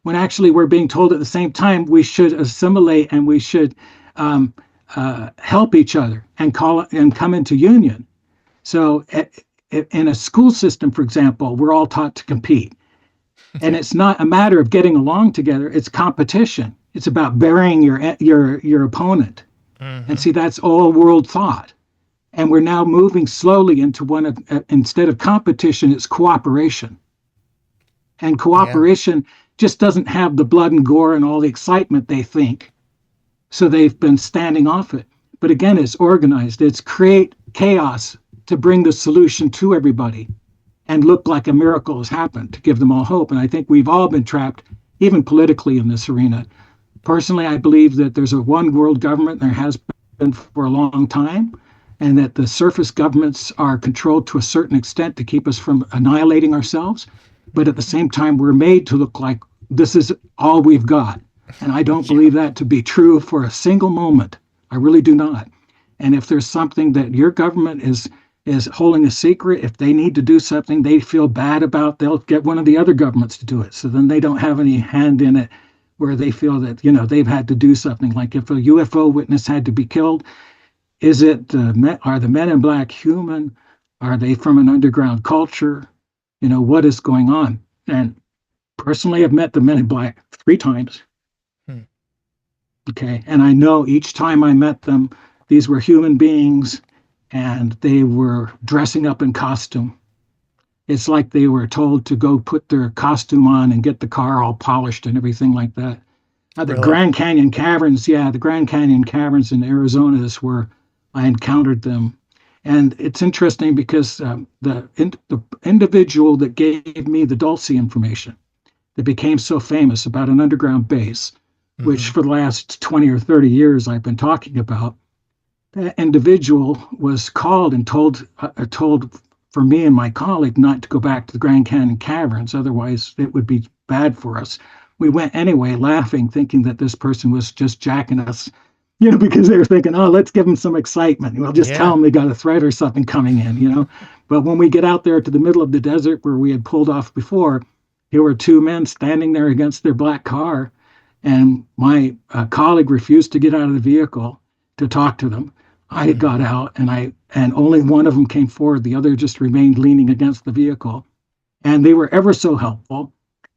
when actually we're being told at the same time we should assimilate and we should help each other and come into union. So in a school system, for example, we're all taught to compete. And it's not a matter of getting along together. It's competition. It's about burying your opponent. And see, that's all world thought. And we're now moving slowly into one of, instead of competition, it's cooperation. And cooperation just doesn't have the blood and gore and all the excitement they think. So they've been standing off it. But again, it's organized. It's create chaos to bring the solution to everybody and look like a miracle has happened to give them all hope. And I think we've all been trapped, even politically, in this arena. Personally, I believe that there's a one world government, there has been for a long time, and that the surface governments are controlled to a certain extent to keep us from annihilating ourselves. But at the same time, we're made to look like this is all we've got. And I don't believe that to be true for a single moment. I really do not. And if there's something that your government is holding a secret, if they need to do something they feel bad about, they'll get one of the other governments to do it. So then they don't have any hand in it where they feel that, they've had to do something. Like if a UFO witness had to be killed, are the men in black human? Are they from an underground culture? What is going on? And personally, I've met the men in black 3 times. Okay. And I know each time I met them, these were human beings and they were dressing up in costume. It's like they were told to go put their costume on and get the car all polished and everything like that. The Really? Grand Canyon Caverns, the Grand Canyon Caverns in Arizona is where I encountered them. And it's interesting because the individual that gave me the Dulce information that became so famous about an underground base, which for the last 20 or 30 years I've been talking about, that individual was called and told for me and my colleague not to go back to the Grand Canyon Caverns, otherwise it would be bad for us. We went anyway, laughing, thinking that this person was just jacking us, because they were thinking, oh, let's give them some excitement. We'll just tell them they got a threat or something coming in, But when we get out there to the middle of the desert where we had pulled off before, there were 2 men standing there against their black car. And my colleague refused to get out of the vehicle to talk to them. I got out, and only one of them came forward. The other just remained leaning against the vehicle. And they were ever so helpful.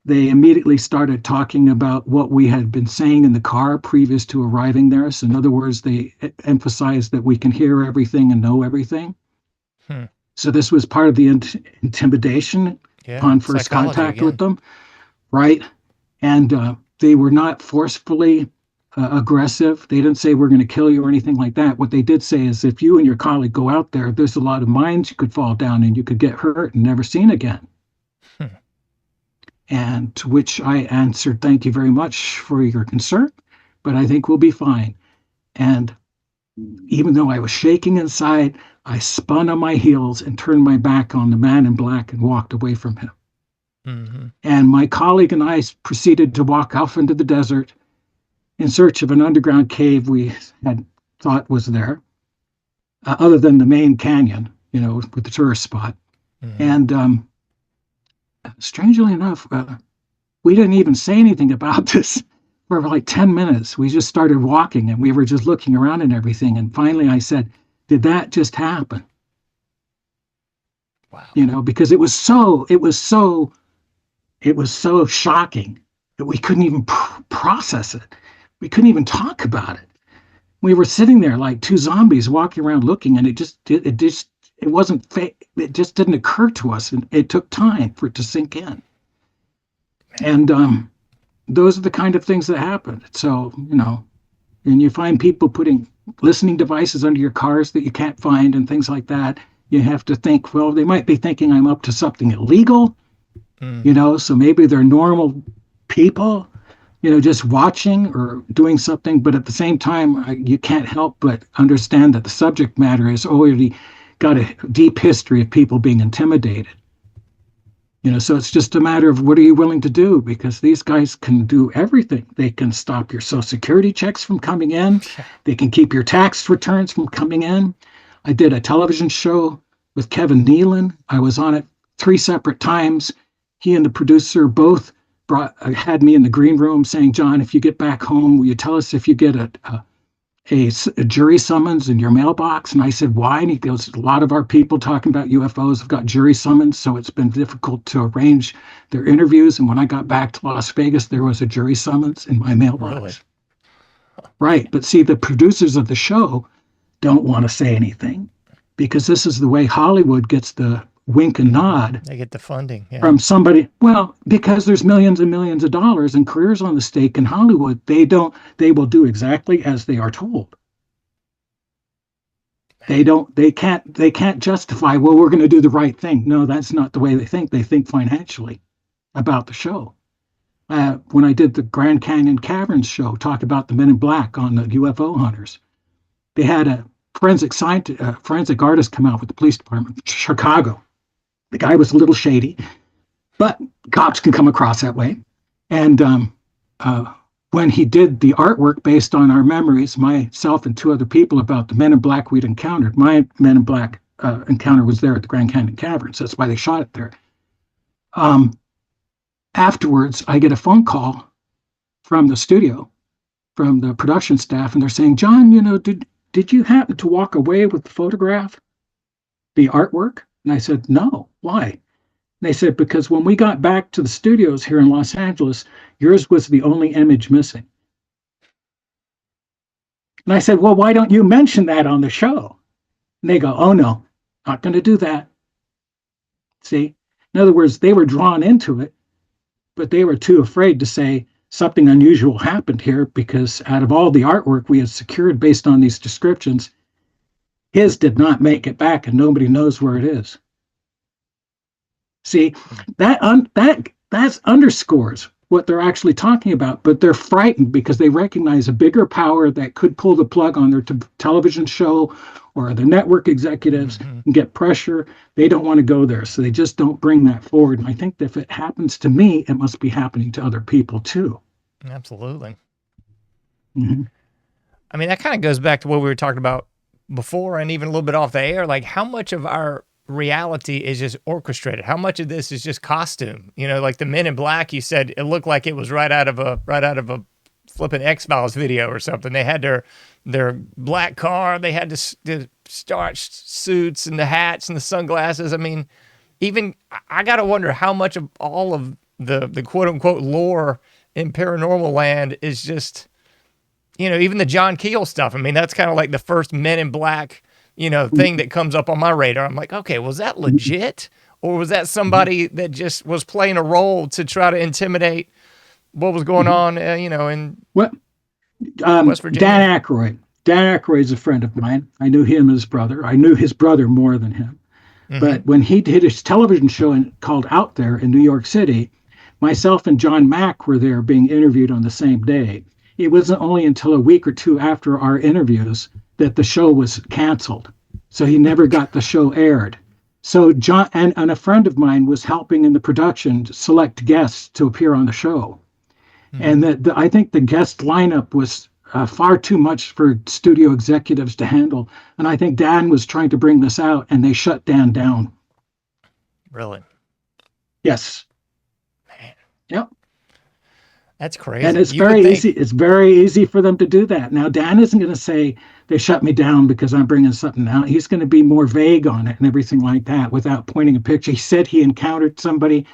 They immediately started talking about what we had been saying in the car previous to arriving there. So in other words, they emphasized that we can hear everything and know everything. So this was part of the intimidation upon first contact with them, right? And they were not forcefully aggressive. They didn't say we're going to kill you or anything like that. What they did say is if you and your colleague go out there, there's a lot of mines you could fall down and you could get hurt and never seen again. And to which I answered, thank you very much for your concern, but I think we'll be fine. And even though I was shaking inside, I spun on my heels and turned my back on the man in black and walked away from him. And my colleague and I proceeded to walk off into the desert in search of an underground cave we had thought was there, other than the main canyon, with the tourist spot. And strangely enough, we didn't even say anything about this for like 10 minutes. We just started walking and we were just looking around and everything. And finally I said, did that just happen? Wow. Because it was so shocking that we couldn't even process it. We couldn't even talk about it. We were sitting there like 2 zombies walking around looking, and it wasn't fake. It just didn't occur to us, and it took time for it to sink in. And those are the kind of things that happen. So, and you find people putting listening devices under your cars that you can't find and things like that. You have to think, well, they might be thinking I'm up to something illegal, so maybe they're normal people, just watching or doing something. But at the same time, you can't help but understand that the subject matter has already got a deep history of people being intimidated. So it's just a matter of what are you willing to do? Because these guys can do everything. They can stop your Social Security checks from coming in. They can keep your tax returns from coming in. I did a television show with Kevin Nealon. I was on it 3 separate times. He and the producer both had me in the green room saying, John, if you get back home, will you tell us if you get a jury summons in your mailbox? And I said, why? And he goes, a lot of our people talking about UFOs have got jury summons, so it's been difficult to arrange their interviews. And when I got back to Las Vegas, there was a jury summons in my mailbox. Really? Right. But see, the producers of the show don't want to say anything because this is the way Hollywood gets the wink and nod. They get the funding from somebody. Well, because there's millions and millions of dollars and careers on the stake in Hollywood, they will do exactly as they are told. They can't justify, well, we're going to do the right thing. No, that's not the way they think. They think financially about the show. When I did the Grand Canyon Caverns show, talked about the Men in Black on the UFO hunters, they had a forensic artist come out with the police department, Chicago. The guy was a little shady, but cops can come across that way. And when he did the artwork based on our memories, myself and two other people, about the Men in Black we'd encountered, my Men in Black encounter was there at the Grand Canyon Caverns. That's why they shot it there. Afterwards, I get a phone call from the studio, from the production staff, and they're saying, John, did you happen to walk away with the photograph, the artwork? And I said, no. Why? And they said, because when we got back to the studios here in Los Angeles, yours was the only image missing. And I said, well, why don't you mention that on the show? And they go, oh, no, not going to do that. See, in other words, they were drawn into it, but they were too afraid to say something unusual happened here, because out of all the artwork we had secured based on these descriptions, his did not make it back, and nobody knows where it is. See, that underscores what they're actually talking about, but they're frightened because they recognize a bigger power that could pull the plug on their television show or the network executives and get pressure. They don't want to go there, so they just don't bring that forward. And I think that if it happens to me, it must be happening to other people too. Absolutely. Mm-hmm. I mean, that kind of goes back to what we were talking about before, and even a little bit off the air, like how much of our reality is just orchestrated. How much of this is just costume? Like the Men in Black, you said it looked like it was right out of a flipping X-Files video or something. They had their black car, they had the starched suits and the hats and the sunglasses. I mean, even I got to wonder how much of all of the quote unquote lore in paranormal land is just, even the John Keel stuff. I mean, that's kind of like the first Men in Black, thing that comes up on my radar. I'm like, okay, was that legit? Or was that somebody that just was playing a role to try to intimidate what was going on, in West Virginia? Dan Aykroyd. Dan Aykroyd's a friend of mine. I knew him as his brother. I knew his brother more than him. But when he did his television show called Out There in New York City, myself and John Mack were there being interviewed on the same day. It wasn't only until a week or two after our interviews that the show was canceled. So he never got the show aired. So John and a friend of mine was helping in the production to select guests to appear on the show. And I think the guest lineup was far too much for studio executives to handle. And I think Dan was trying to bring this out, and they shut Dan down. Really? Yes. Man. Yep. That's crazy. And it's very easy. It's very easy for them to do that. Now, Dan isn't going to say they shut me down because I'm bringing something out. He's going to be more vague on it and everything like that without pointing a picture. He said he encountered somebody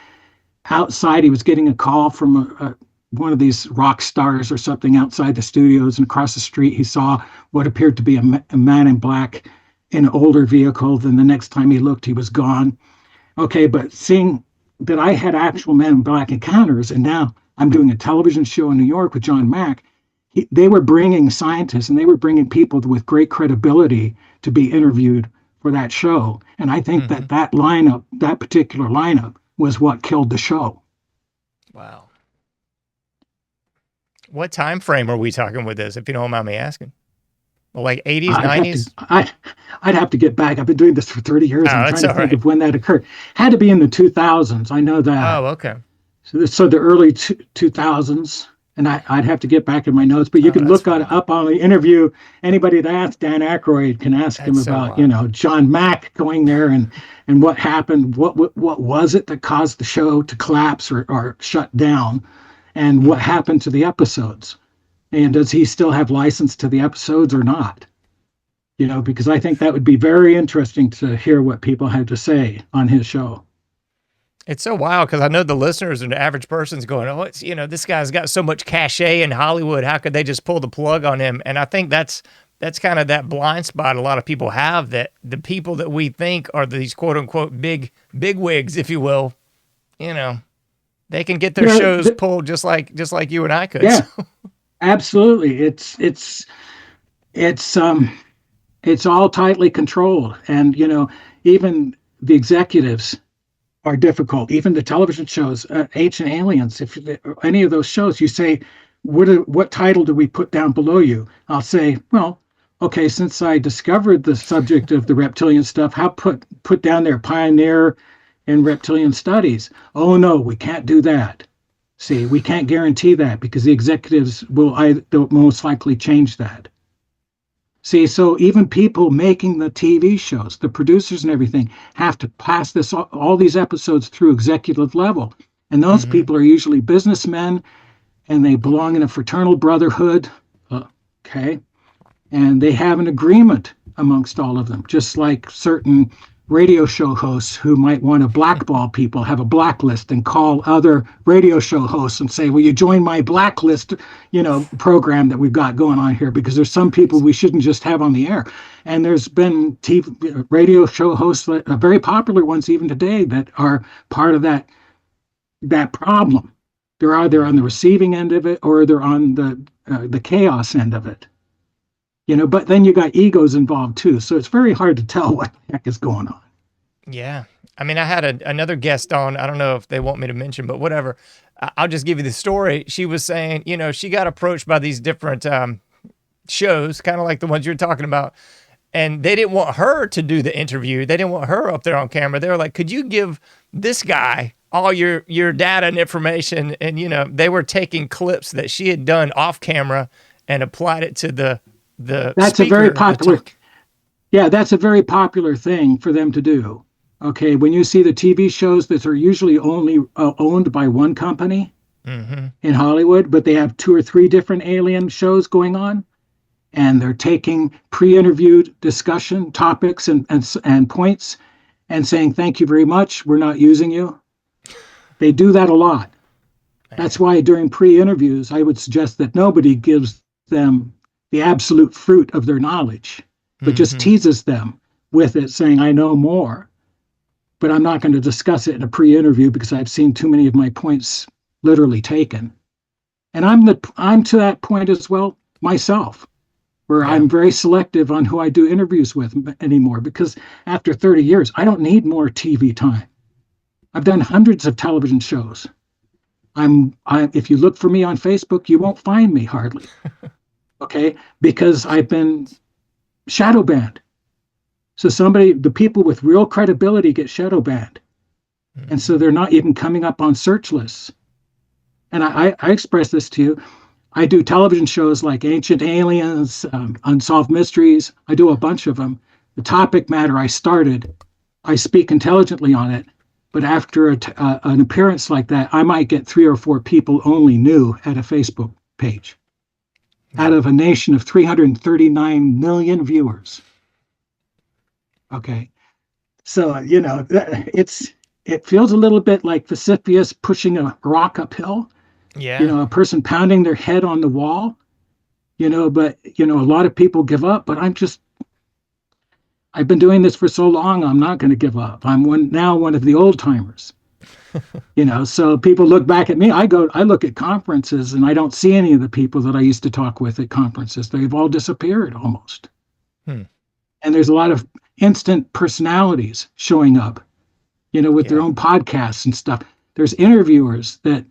outside. He was getting a call from one of these rock stars or something outside the studios, and across the street he saw what appeared to be a man in black in an older vehicle. Then the next time he looked, he was gone. Okay, but seeing that I had actual men in black encounters, and now I'm doing a television show in New York with John Mack, they were bringing scientists and they were bringing people with great credibility to be interviewed for that show. And I think that lineup, that particular lineup, was what killed the show. Wow. What time frame are we talking with this, if you don't mind me asking? Well, like 80s, 90s? I'd have to get back. I've been doing this for 30 years. I'm trying to think of when that occurred. Had to be in the 2000s. I know that. Oh, okay. So the early 2000s, and I'd have to get back in my notes, but you can look up on the interview. Anybody that asks Dan Aykroyd can ask him about, John Mack going there and what happened. What was it that caused the show to collapse or shut down, and what happened to the episodes, and does he still have license to the episodes or not? Because I think that would be very interesting to hear what people had to say on his show. It's so wild because I know the listeners and the average person's going, oh, it's, this guy's got so much cachet in Hollywood. How could they just pull the plug on him? And I think that's kind of that blind spot a lot of people have, that the people that we think are these quote unquote big wigs, if you will, they can get their shows pulled just like you and I could. Yeah, absolutely. It's It's all tightly controlled. And, even the executives are difficult. Even the television shows, Ancient Aliens, if any of those shows, you say, what title do we put down below you? I'll say, well, okay, since I discovered the subject of the reptilian stuff, how put down there pioneer in reptilian studies? Oh no, we can't do that. See, we can't guarantee that because the executives they'll most likely change that. See, so even people making the TV shows, the producers and everything, have to pass all these episodes through executive level. And those people are usually businessmen and they belong in a fraternal brotherhood. Okay. And they have an agreement amongst all of them, just like certain radio show hosts who might want to blackball people, have a blacklist and call other radio show hosts and say, will you join my blacklist, program that we've got going on here? Because there's some people we shouldn't just have on the air. And there's been TV, radio show hosts, very popular ones even today, that are part of that problem. They're either on the receiving end of it or they're on the chaos end of it. But then you got egos involved too. So it's very hard to tell what the heck is going on. Yeah. I mean, I had another guest on. I don't know if they want me to mention, but whatever. I'll just give you the story. She was saying, she got approached by these different shows, kind of like the ones you're talking about. And they didn't want her to do the interview. They didn't want her up there on camera. They were like, could you give this guy all your data and information? And, they were taking clips that she had done off camera and applied it to that's a very popular thing for them to do. Okay, when you see the TV shows that are usually only owned by one company in Hollywood, but they have 2 or 3 different alien shows going on, and they're taking pre-interviewed discussion topics and points and saying, thank you very much, we're not using you. They do that a lot. That's why during pre-interviews, I would suggest that nobody gives them the absolute fruit of their knowledge, but just teases them with it, saying, I know more, but I'm not going to discuss it in a pre-interview because I've seen too many of my points literally taken. And I'm to that point as well myself, where I'm very selective on who I do interviews with anymore, because after 30 years, I don't need more TV time. I've done hundreds of television shows. If you look for me on Facebook, you won't find me hardly. Okay, because I've been shadow banned. So the people with real credibility get shadow banned. And so they're not even coming up on search lists. And I express this to you. I do television shows like Ancient Aliens, Unsolved Mysteries. I do a bunch of them. The topic matter I speak intelligently on it. But after an appearance like that, I might get 3 or 4 people only new at a Facebook page. Out of a nation of 339 million viewers. Okay. So, it feels a little bit like Sisyphus pushing a rock uphill. Yeah. A person pounding their head on the wall, but, a lot of people give up, but I've been doing this for so long, I'm not going to give up. I'm now one of the old timers. So people look back at me. I look at conferences and I don't see any of the people that I used to talk with at conferences. They've all disappeared almost. And there's a lot of instant personalities showing up, with their own podcasts and stuff. There's interviewers that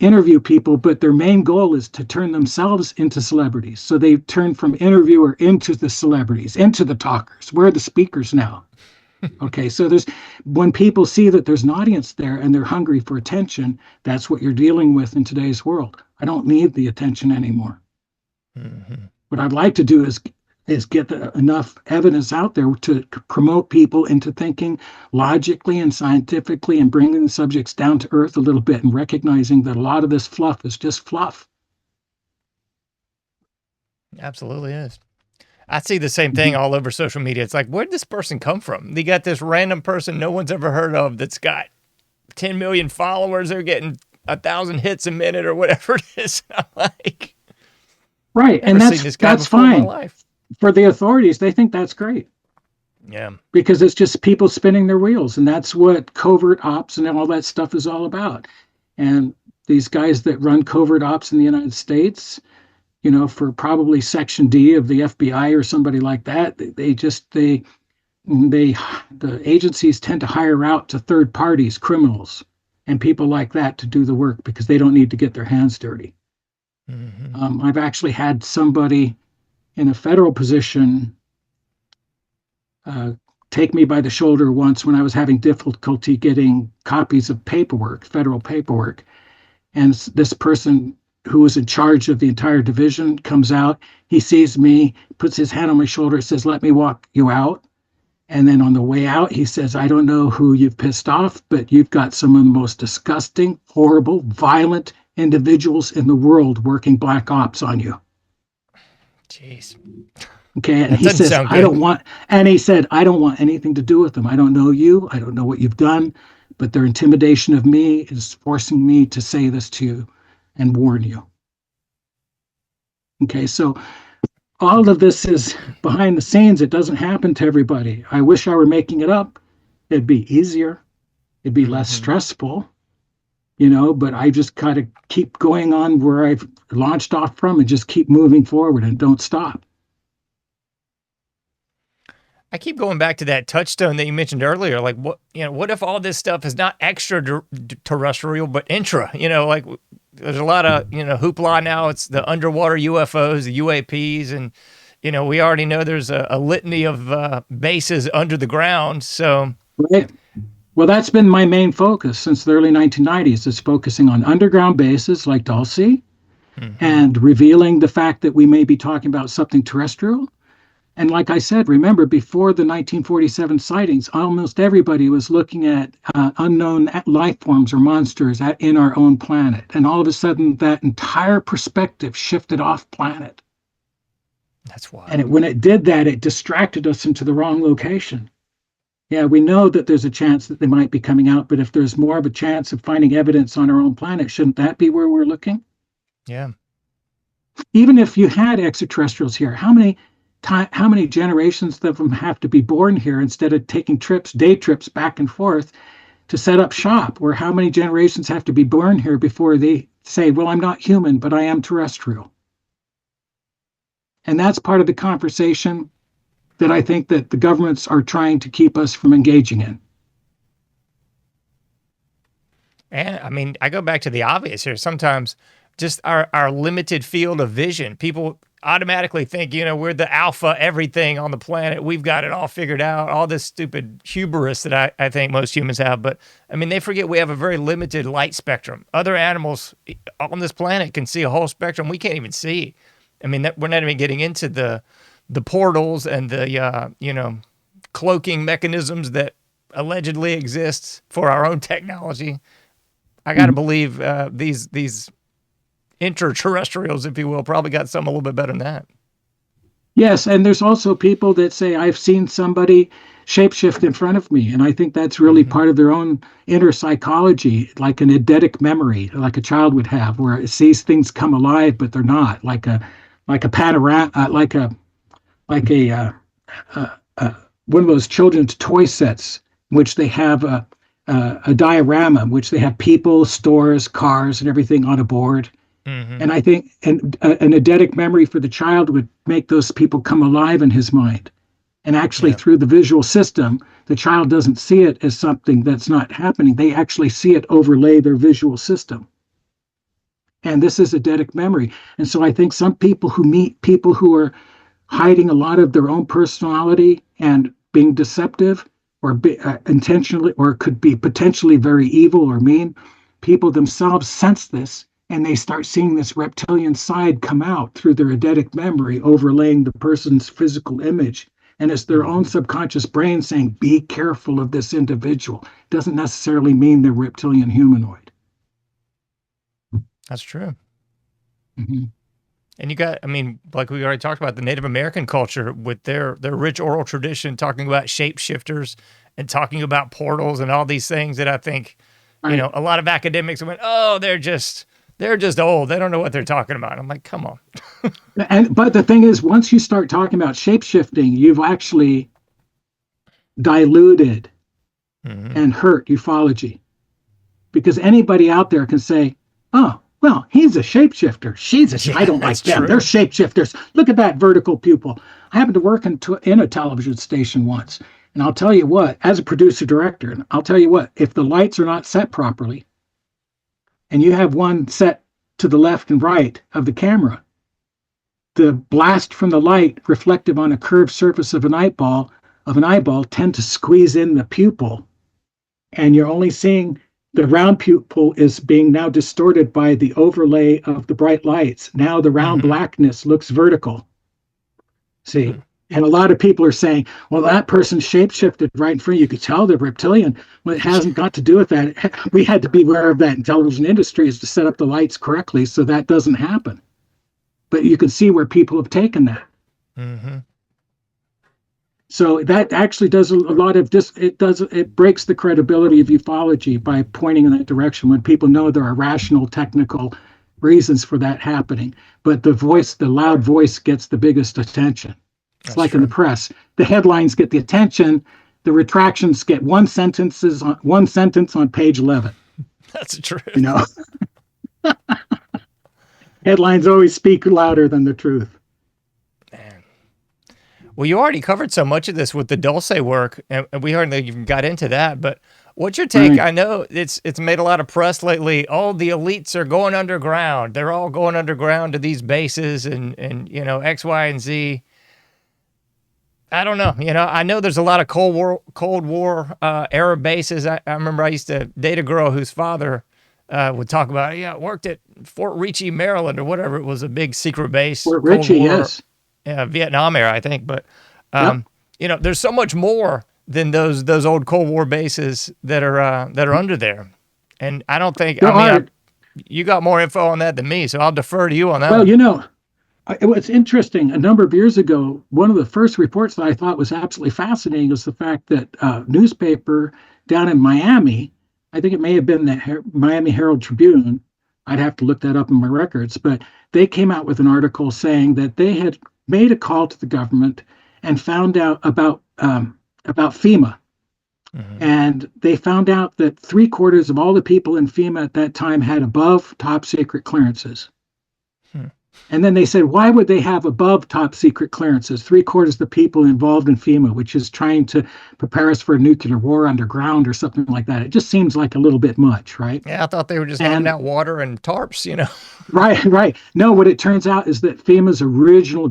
interview people, but their main goal is to turn themselves into celebrities. So they turn from interviewer into the celebrities, into the talkers. We're the speakers now. Okay, so when people see that there's an audience there and they're hungry for attention, that's what you're dealing with in today's world. I don't need the attention anymore. What I'd like to do is get enough evidence out there to promote people into thinking logically and scientifically and bringing the subjects down to earth a little bit and recognizing that a lot of this fluff is just fluff. Absolutely is. I see the same thing all over social media. It's like, where'd this person come from? They got this random person no one's ever heard of that's got 10 million followers. They're getting 1,000 hits a minute or whatever it is. I'm like, right. And that's fine. For the authorities, they think that's great. Yeah. Because it's just people spinning their wheels. And that's what covert ops and all that stuff is all about. And these guys that run covert ops in the United States, for probably Section D of the FBI or somebody like that. The agencies tend to hire out to third parties, criminals, and people like that to do the work because they don't need to get their hands dirty. I've actually had somebody in a federal position take me by the shoulder once when I was having difficulty getting copies of paperwork, federal paperwork. And this person who was in charge of the entire division comes out. He sees me, puts his hand on my shoulder, says, "Let me walk you out." And then on the way out, he says, "I don't know who you've pissed off, but you've got some of the most disgusting, horrible, violent individuals in the world working black ops on you." Jeez. Okay. And he says, "I don't want," and he said, "I don't want anything to do with them. I don't know you. I don't know what you've done, but their intimidation of me is forcing me to say this to you and warn you." Okay. So all of this is behind the scenes. It doesn't happen to everybody. I wish I were making it up. It'd be easier. It'd be less stressful, but I just kind of keep going on where I've launched off from and just keep moving forward and don't stop. I keep going back to that touchstone that you mentioned earlier. Like, what if all this stuff is not extraterrestrial, but intra? Like there's a lot of, hoopla now. It's the underwater UFOs, the UAPs, and, we already know there's a litany of bases under the ground. So, right. Well, that's been my main focus since the early 1990s, is focusing on underground bases like Dulce and revealing the fact that we may be talking about something terrestrial. And like I said, remember, before the 1947 sightings, almost everybody was looking at unknown life forms or monsters in our own planet. And all of a sudden, that entire perspective shifted off planet. That's wild. And when it did that, it distracted us into the wrong location. Yeah, we know that there's a chance that they might be coming out, but if there's more of a chance of finding evidence on our own planet, shouldn't that be where we're looking? Yeah. Even if you had extraterrestrials here, how many generations of them have to be born here instead of taking day trips back and forth to set up shop? Or how many generations have to be born here before they say, "Well, I'm not human, but I am terrestrial"? And that's part of the conversation that I think that the governments are trying to keep us from engaging in. And I mean, I go back to the obvious here. Sometimes just our limited field of vision, people automatically think, we're the alpha everything on the planet. We've got it all figured out, all this stupid hubris that I think most humans have. But I mean, they forget we have a very limited light spectrum. Other animals on this planet can see a whole spectrum we can't even see. I mean, we're not even getting into the portals and the, cloaking mechanisms that allegedly exists for our own technology. I got to believe these interterrestrials, if you will, probably got some a little bit better than that. Yes, and there's also people that say, "I've seen somebody shapeshift in front of me," and I think that's really part of their own inner psychology, like an eidetic memory, like a child would have, where it sees things come alive, but they're not, like a panorama, like a one of those children's toy sets, in which they have a diorama, in which they have people, stores, cars, and everything on a board. And I think an eidetic memory for the child would make those people come alive in his mind. And actually, through the visual system, the child doesn't see it as something that's not happening. They actually see it overlay their visual system. And this is eidetic memory. And so I think some people who meet people who are hiding a lot of their own personality and being deceptive or intentionally, or could be potentially very evil or mean, people themselves sense this, and they start seeing this reptilian side come out through their eidetic memory, overlaying the person's physical image. And it's their own subconscious brain saying, "Be careful of this individual." Doesn't necessarily mean they're reptilian humanoid. That's true. And you got, I mean, like we already talked about, the Native American culture with their rich oral tradition, talking about shapeshifters and talking about portals and all these things that I think, a lot of academics went, "Oh, they're just old. They don't know what they're talking about." I'm like, come on. But the thing is, once you start talking about shapeshifting, you've actually diluted and hurt ufology. Because anybody out there can say, "Oh, Well, he's a shapeshifter. I don't like that's them. true. They're shapeshifters. Look at that vertical pupil. I happened to work in a television station once. And I'll tell you what, as a producer director, and I'll tell you what, if the lights are not set properly, and you have one set to the left and right of the camera, the blast from the light reflective on a curved surface of an eyeball tend to squeeze in the pupil, and you're only seeing the round pupil is being now distorted by the overlay of the bright lights. Now the round blackness looks vertical. See? And a lot of people are saying, well, that person shapeshifted right in front of you. You could tell they're reptilian. Well, it hasn't got to do with that. We had to be aware of that in television industries to set up the lights correctly so that doesn't happen. But you can see where people have taken that. Mm-hmm. So that actually does a lot of this. It breaks the credibility of ufology by pointing in that direction when people know there are rational, technical reasons for that happening. But the loud voice gets the biggest attention. It's like in the press. The headlines get the attention. The retractions get one sentence on page 11. That's true. You know, headlines always speak louder than the truth. Well, you already covered so much of this with the Dulce work, and we hardly even got into that. But what's your take? Right. I know it's made a lot of press lately. All the elites are going underground. They're all going underground to these bases and you know, X, Y, and Z. I don't know. You know, I know there's a lot of Cold War era bases. I remember I used to date a girl whose father would talk about, yeah, worked at Fort Ritchie, Maryland, or whatever. It was a big secret base. Fort Ritchie, yes. Vietnam era, I think, but you know, there's so much more than those old Cold War bases that are under there, and I don't think you got more info on that than me, so I'll defer to you on that. Well, you know, it was interesting. A number of years ago, one of the first reports that I thought was absolutely fascinating was the fact that newspaper down in Miami, I think it may have been the Miami Herald Tribune. I'd have to look that up in my records, but they came out with an article saying that they had made a call to the government and found out about FEMA. Mm-hmm. And they found out that 3/4 of all the people in FEMA at that time had above top secret clearances. And then they said, why would they have above top secret clearances? 3/4 of the people involved in FEMA, which is trying to prepare us for a nuclear war underground or something like that. It just seems like a little bit much, right? Yeah, I thought they were just handing out water and tarps, you know. Right. No, what it turns out is that FEMA's original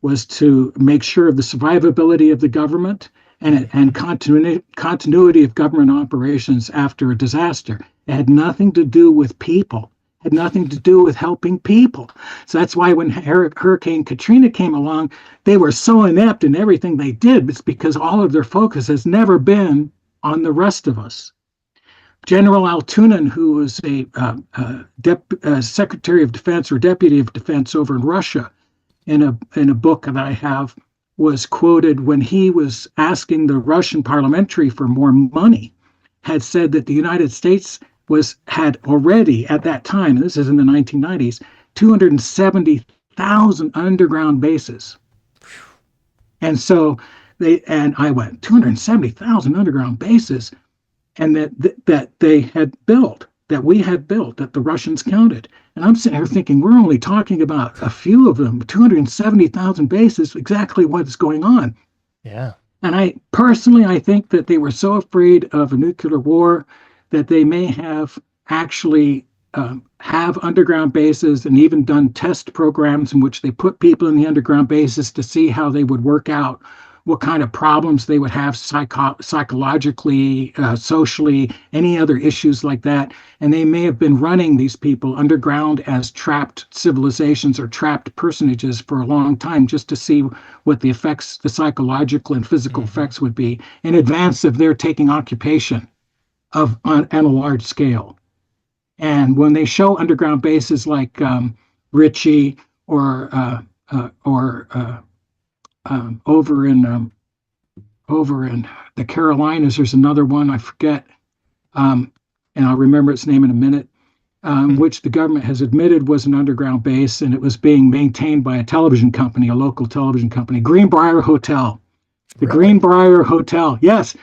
was to make sure of the survivability of the government and continuity of government operations after a disaster. It had nothing to do with people. Had nothing to do with helping people. So that's why when Hurricane Katrina came along, they were so inept in everything they did. It's because all of their focus has never been on the rest of us. General Altunin, who was a Secretary of Defense or Deputy of Defense over in Russia, in a book that I have, was quoted when he was asking the Russian parliamentary for more money, had said that the United States had already at that time, and this is in the 1990s, 270,000 underground bases. And so I went, 270,000 underground bases, and that they had built, that we had built, that the Russians counted. And I'm sitting here thinking, we're only talking about a few of them, 270,000 bases, exactly what's going on. Yeah. And I think that they were so afraid of a nuclear war that they may have actually have underground bases and even done test programs in which they put people in the underground bases to see how they would work out, what kind of problems they would have psychologically, socially, any other issues like that. And they may have been running these people underground as trapped civilizations or trapped personages for a long time just to see what the effects, the psychological and physical effects would be in advance of their taking occupation on a large scale. And when they show underground bases like Ritchie or over in the Carolinas, there's another one I forget, and I'll remember its name in a minute, which the government has admitted was an underground base, and it was being maintained by a television company, a local television company, Greenbrier Hotel. The Greenbrier Hotel, yes.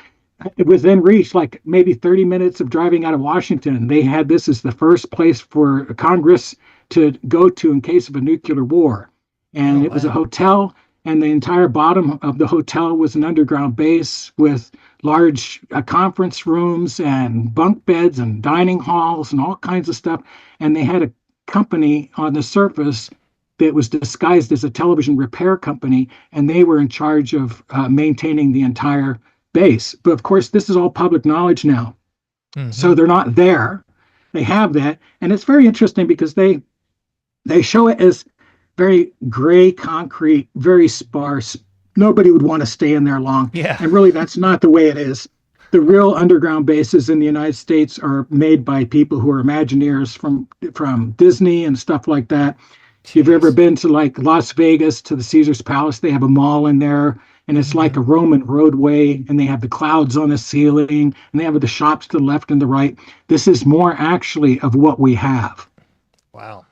within reach, like maybe 30 minutes of driving out of Washington. They had this as the first place for Congress to go to in case of a nuclear war. And Oh, it was a wow. hotel, and the entire bottom of the hotel was an underground base with large conference rooms and bunk beds and dining halls and all kinds of stuff. And they had a company on the surface that was disguised as a television repair company, and they were in charge of maintaining the entire base. But of course, this is all public knowledge now. Hmm. So they're not there. They have that. And it's very interesting because they show it as very gray concrete, very sparse. Nobody would want to stay in there long. Yeah. And really, that's not the way it is. The real underground bases in the United States are made by people who are Imagineers from Disney and stuff like that. If you've ever Jeez. been to like Las Vegas to the Caesar's Palace, they have a mall in there, and it's like Hmm. a Roman roadway, and they have the clouds on the ceiling, and they have the shops to the left and the right. This is more actually of what we have. Wow.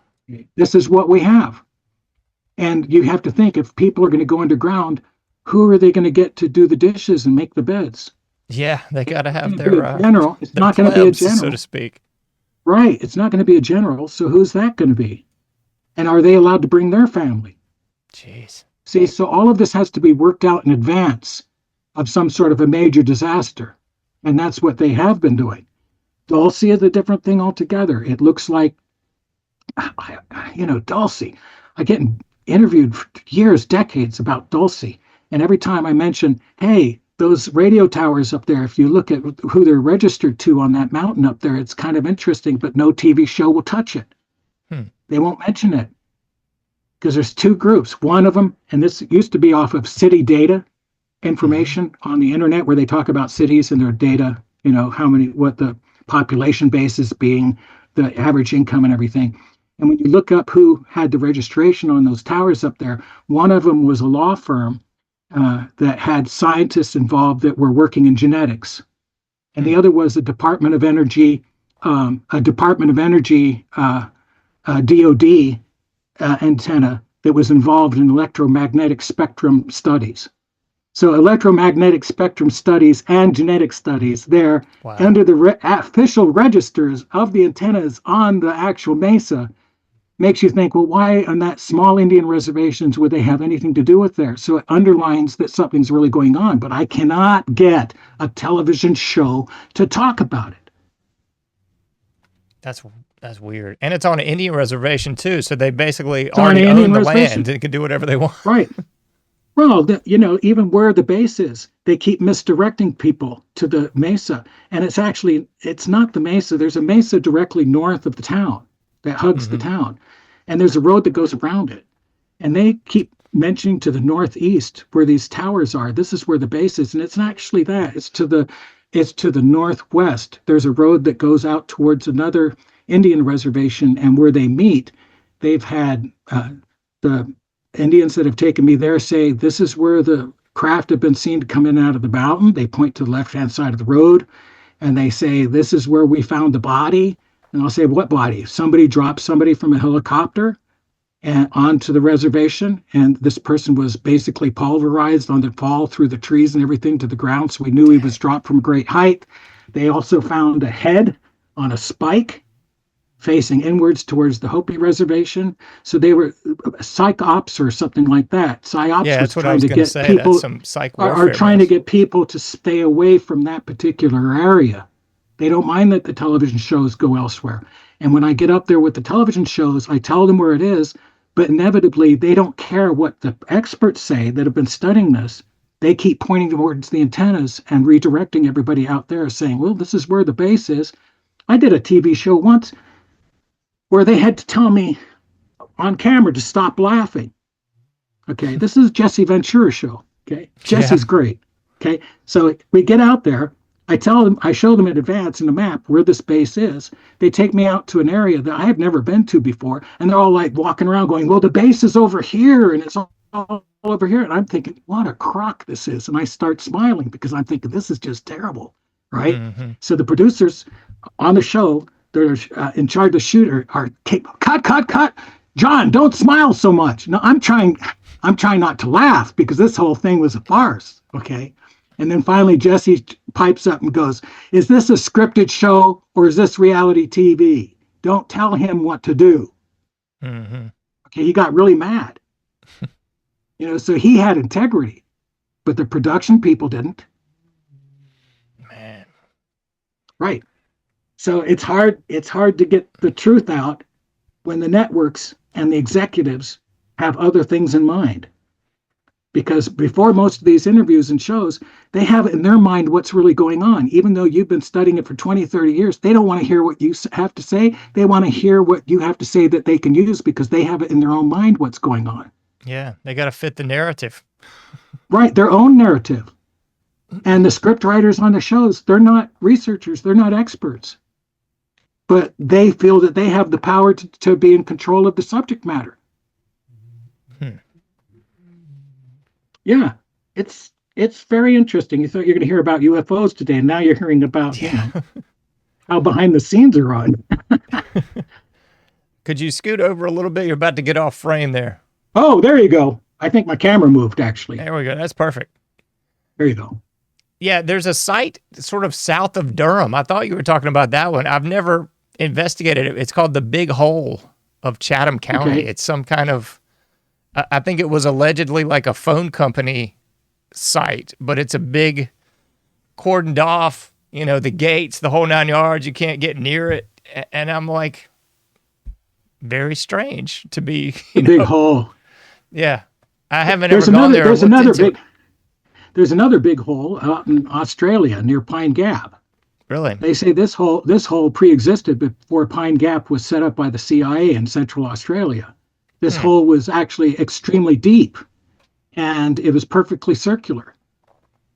This is what we have. And you have to think, if people are going to go underground, who are they going to get to do the dishes and make the beds? Yeah, they got to have It's gonna be their a general. It's their not going to be a plebs, so general. to speak. Right. It's not going to be a general. So who's that going to be? And are they allowed to bring their family? Jeez. See, so all of this has to be worked out in advance of some sort of a major disaster. And that's what they have been doing. Dulce is a different thing altogether. It looks like, Dulce. I get interviewed for years, decades about Dulce. And every time I mention, hey, those radio towers up there, if you look at who they're registered to on that mountain up there, it's kind of interesting, but no TV show will touch it. Hmm. They won't mention it because there's two groups. One of them, and this used to be off of city data information on the internet where they talk about cities and their data, what the population base is being, the average income and everything. And when you look up who had the registration on those towers up there, one of them was a law firm that had scientists involved that were working in genetics. And the other was a Department of Energy, DOD antenna that was involved in electromagnetic spectrum studies. So electromagnetic spectrum studies and genetic studies, they're Wow. under the official registers of the antennas on the actual mesa. Makes you think, well, why on that small Indian reservations would they have anything to do with there? So it underlines that something's really going on, but I cannot get a television show to talk about it. That's weird. And it's on an Indian reservation too, so they basically on already an own Indian the reservation. land and can do whatever they want. Right. Well, even where the base is, they keep misdirecting people to the mesa. And it's not the mesa. There's a mesa directly north of the town that hugs the town. And there's a road that goes around it. And they keep mentioning to the northeast where these towers are. This is where the base is. And it's not actually that. It's to the northwest. There's a road that goes out towards another Indian reservation. And where they meet, they've had the Indians that have taken me there say, this is where the craft have been seen to come in out of the mountain. They point to the left-hand side of the road, and they say, this is where we found the body. And I'll say, what body? Somebody dropped somebody from a helicopter and onto the reservation, and this person was basically pulverized on the fall through the trees and everything to the ground, so we knew he was dropped from great height. They also found a head on a spike facing inwards towards the Hopi reservation. So they were psych ops or something like that. Psyops Yeah, was that's what I trying was to going to get say. people That's some psych warfare. are trying to moves. get people to stay away from that particular area. They don't mind that the television shows go elsewhere. And when I get up there with the television shows, I tell them where it is, but inevitably they don't care what the experts say that have been studying this. They keep pointing towards the antennas and redirecting everybody out there saying, well, this is where the base is. I did a TV show once where they had to tell me on camera to stop laughing. Okay, this is Jesse Ventura's show. Okay, Jesse's great. Okay, so we get out there. I show them in advance in the map where this base is. They take me out to an area that I have never been to before, and they're all like walking around going, well, the base is over here, and it's all over here. And I'm thinking, what a crock this is. And I start smiling because I'm thinking, this is just terrible, right? Mm-hmm. So the producers on the show, they're in charge of shooter, are cut. John, don't smile so much. No, I'm trying not to laugh because this whole thing was a farce, okay? And then finally Jesse pipes up and goes, "Is this a scripted show or is this reality TV? Don't tell him what to do." Mm-hmm. Okay, he got really mad. So he had integrity, but the production people didn't. Man. Right. So it's hard to get the truth out when the networks and the executives have other things in mind. Because before most of these interviews and shows, they have in their mind what's really going on. Even though you've been studying it for 20, 30 years, they don't want to hear what you have to say. They want to hear what you have to say that they can use because they have it in their own mind what's going on. Yeah, they got to fit the narrative. Right, their own narrative. And the script writers on the shows, they're not researchers, they're not experts. But they feel that they have the power to be in control of the subject matter. Yeah, it's very interesting. You thought you were going to hear about UFOs today, and now you're hearing about how behind the scenes are on. Could you scoot over a little bit? You're about to get off frame there. Oh, there you go. I think my camera moved, actually. There we go. That's perfect. There you go. Yeah, there's a site sort of south of Durham. I thought you were talking about that one. I've never investigated it. It's called the Big Hole of Chatham County. Okay. It's some kind of, I think it was allegedly like a phone company site, but it's a big cordoned off, the gates, the whole 9 yards. You can't get near it. And I'm like, very strange to be, Big hole. Yeah. I haven't ever gone there. There's another big hole out in Australia near Pine Gap. Really? They say this hole pre-existed before Pine Gap was set up by the CIA in Central Australia. This hole was actually extremely deep, and it was perfectly circular.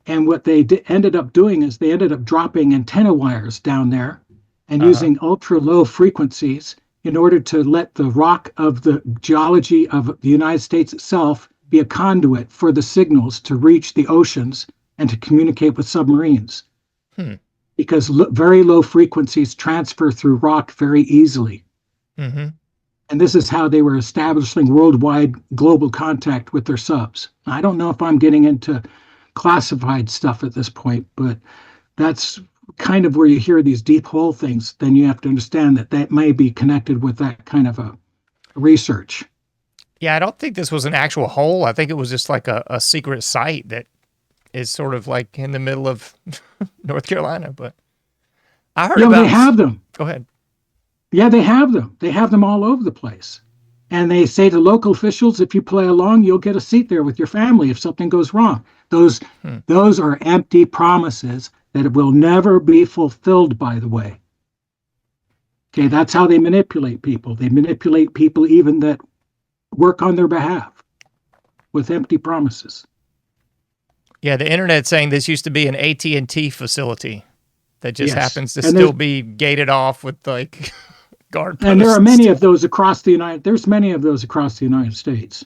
And what they ended up doing is they ended up dropping antenna wires down there and using ultra low frequencies in order to let the rock of the geology of the United States itself be a conduit for the signals to reach the oceans and to communicate with submarines. Because very low frequencies transfer through rock very easily. Mm-hmm. And this is how they were establishing worldwide global contact with their subs. I don't know if I'm getting into classified stuff at this point, but that's kind of where you hear these deep hole things. Then you have to understand that may be connected with that kind of a research. Yeah, I don't think this was an actual hole. I think it was just like a secret site that is sort of like in the middle of North Carolina. But I heard about... they have them. Go ahead. Yeah, they have them. They have them all over the place. And they say to local officials, if you play along, you'll get a seat there with your family if something goes wrong. Those are empty promises that will never be fulfilled, by the way. Okay, that's how they manipulate people. They manipulate people even that work on their behalf with empty promises. Yeah, the internet's saying this used to be an AT&T facility that just happens to still be gated off with like guard posts. And there are many of those across the United States.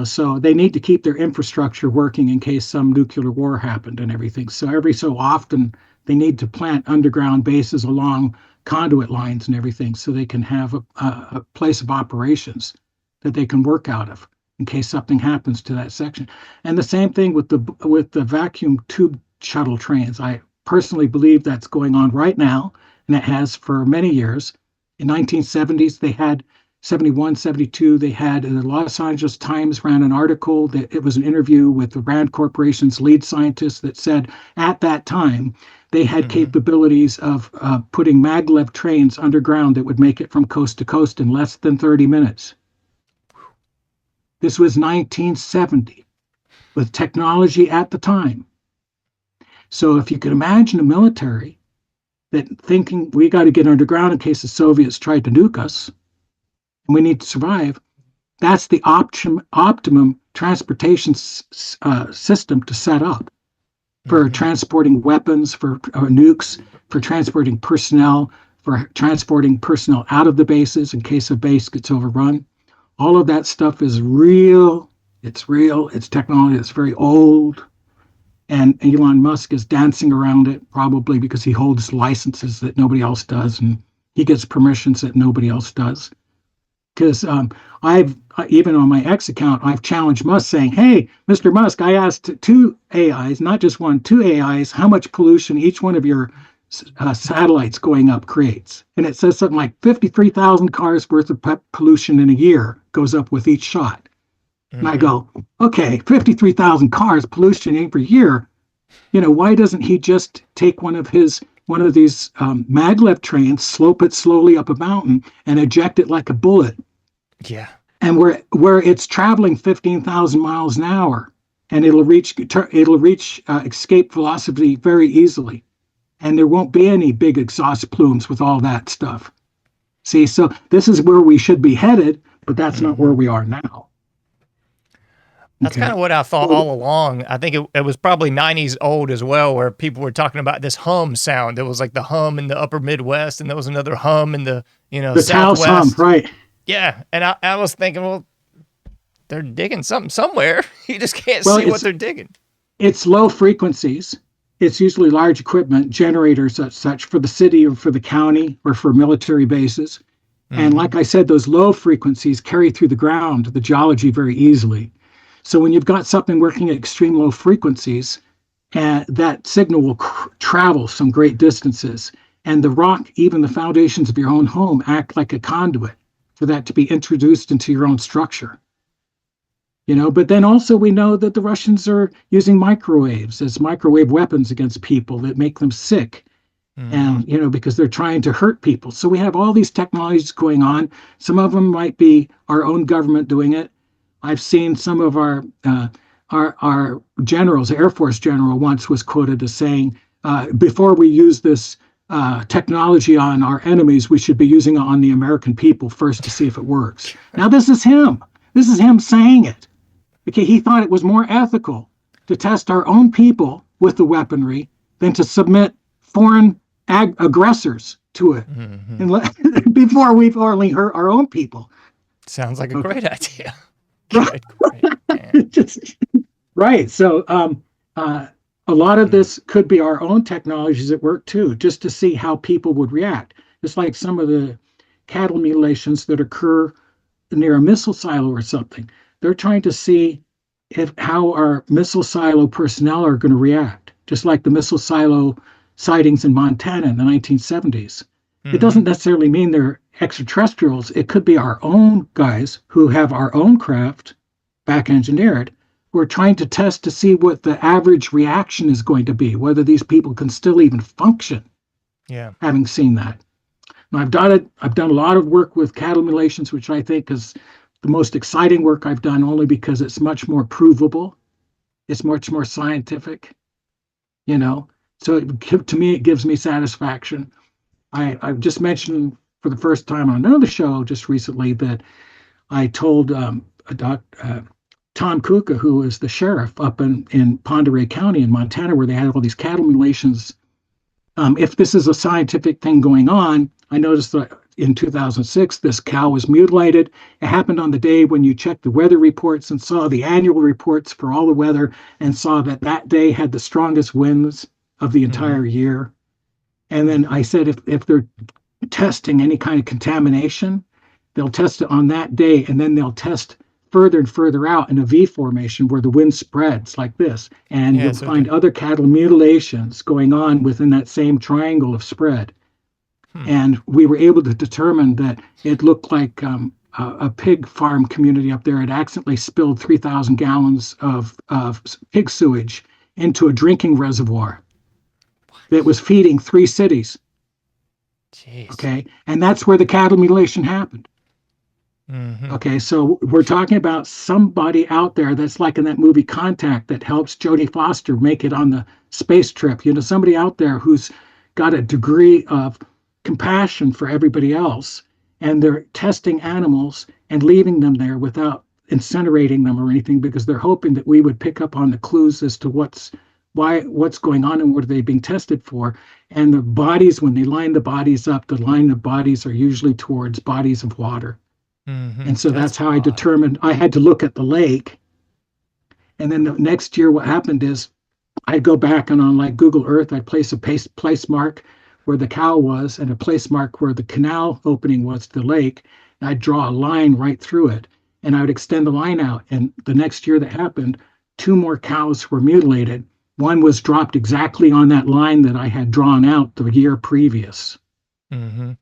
So they need to keep their infrastructure working in case some nuclear war happened and everything. So every so often they need to plant underground bases along conduit lines and everything so they can have a place of operations that they can work out of in case something happens to that section. And the same thing with the vacuum tube shuttle trains. I personally believe that's going on right now, and it has for many years. In 1970s, they had 71, 72, they had the Los Angeles Times ran an article that it was an interview with the Rand Corporation's lead scientist that said at that time they had capabilities of putting maglev trains underground that would make it from coast to coast in less than 30 minutes. This was 1970 with technology at the time. So if you could imagine a military that thinking we got to get underground in case the Soviets tried to nuke us, and we need to survive, that's the optimum transportation system to set up for transporting weapons, for nukes, for transporting personnel, for transporting personnel out of the bases in case a base gets overrun. All of that stuff is real. It's real. It's technology that's very old. And Elon Musk is dancing around it, probably because he holds licenses that nobody else does, and he gets permissions that nobody else does. because I've even on my X account, I've challenged Musk saying, "Hey, Mr. Musk, I asked two AIs, not just one, two AIs, how much pollution each one of your satellites going up creates." And it says something like 53,000 cars worth of pollution in a year goes up with each shot. And I go, okay, 53,000 cars pollution every year. Why doesn't he just take one of these maglev trains, slope it slowly up a mountain, and eject it like a bullet? Yeah. And where it's traveling 15,000 miles an hour, and it'll reach escape velocity very easily, and there won't be any big exhaust plumes with all that stuff. See, so this is where we should be headed, but that's not where we are now. That's kind of what I thought all along. I think it was probably 90s old as well, where people were talking about this hum sound. It was like the hum in the upper Midwest, and there was another hum in the the Southwest. Taos hum, right? Yeah, and I was thinking, well, they're digging something somewhere. You just can't see what they're digging. It's low frequencies. It's usually large equipment, generators such for the city or for the county or for military bases. And like I said, those low frequencies carry through the ground, the geology, very easily. So when you've got something working at extreme low frequencies, that signal will travel some great distances. And the rock, even the foundations of your own home, act like a conduit for that to be introduced into your own structure. But then also we know that the Russians are using microwaves as microwave weapons against people that make them sick. And, because they're trying to hurt people. So we have all these technologies going on. Some of them might be our own government doing it. I've seen some of our generals, Air Force general once was quoted as saying, before we use this technology on our enemies, we should be using it on the American people first to see if it works. Now, this is him. This is him saying it. Okay, he thought it was more ethical to test our own people with the weaponry than to submit foreign aggressors to it. And before we've only hurt our own people. Sounds like a great idea. Right. So a lot of this could be our own technologies at work too, just to see how people would react. It's like some of the cattle mutilations that occur near a missile silo or something. They're trying to see how our missile silo personnel are going to react, just like the missile silo sightings in Montana in the 1970s. It doesn't necessarily mean they're extraterrestrials. It could be our own guys who have our own craft back engineered. We're trying to test to see what the average reaction is going to be, whether these people can still even function. Yeah. Having seen that. Now, I've done a lot of work with cattle mutilations, which I think is the most exciting work I've done, only because it's much more provable. It's much more scientific, So to me, it gives me satisfaction. I've just mentioned for the first time on another show just recently that I told Tom Kuka, who is the sheriff up in Pend Oreille County in Montana, where they had all these cattle mutilations. If this is a scientific thing going on, I noticed that in 2006, this cow was mutilated. It happened on the day when you checked the weather reports and saw the annual reports for all the weather and saw that day had the strongest winds of the entire year. And then I said, if they're testing any kind of contamination, they'll test it on that day, and then they'll test further and further out in a V formation where the wind spreads like this. And you'll find other cattle mutilations going on within that same triangle of spread. And we were able to determine that it looked like a pig farm community up there had accidentally spilled 3,000 gallons of pig sewage into a drinking reservoir that was feeding 3 cities. Jeez. Okay. And that's where the cattle mutilation happened. Okay. So we're talking about somebody out there that's like in that movie Contact that helps Jodie Foster make it on the space trip. Somebody out there who's got a degree of compassion for everybody else, and they're testing animals and leaving them there without incinerating them or anything, because they're hoping that we would pick up on the clues as to what's going on and what are they being tested for. And the bodies, when they line the bodies up, the line of bodies are usually towards bodies of water. And so that's how I determined. I had to look at the lake. And then the next year, what happened is I'd go back and on like Google Earth, I'd place a place mark where the cow was and a place mark where the canal opening was to the lake. And I'd draw a line right through it, and I would extend the line out. And the next year that happened, two more cows were mutilated. One was dropped exactly on that line that I had drawn out the year previous. Mm-hmm.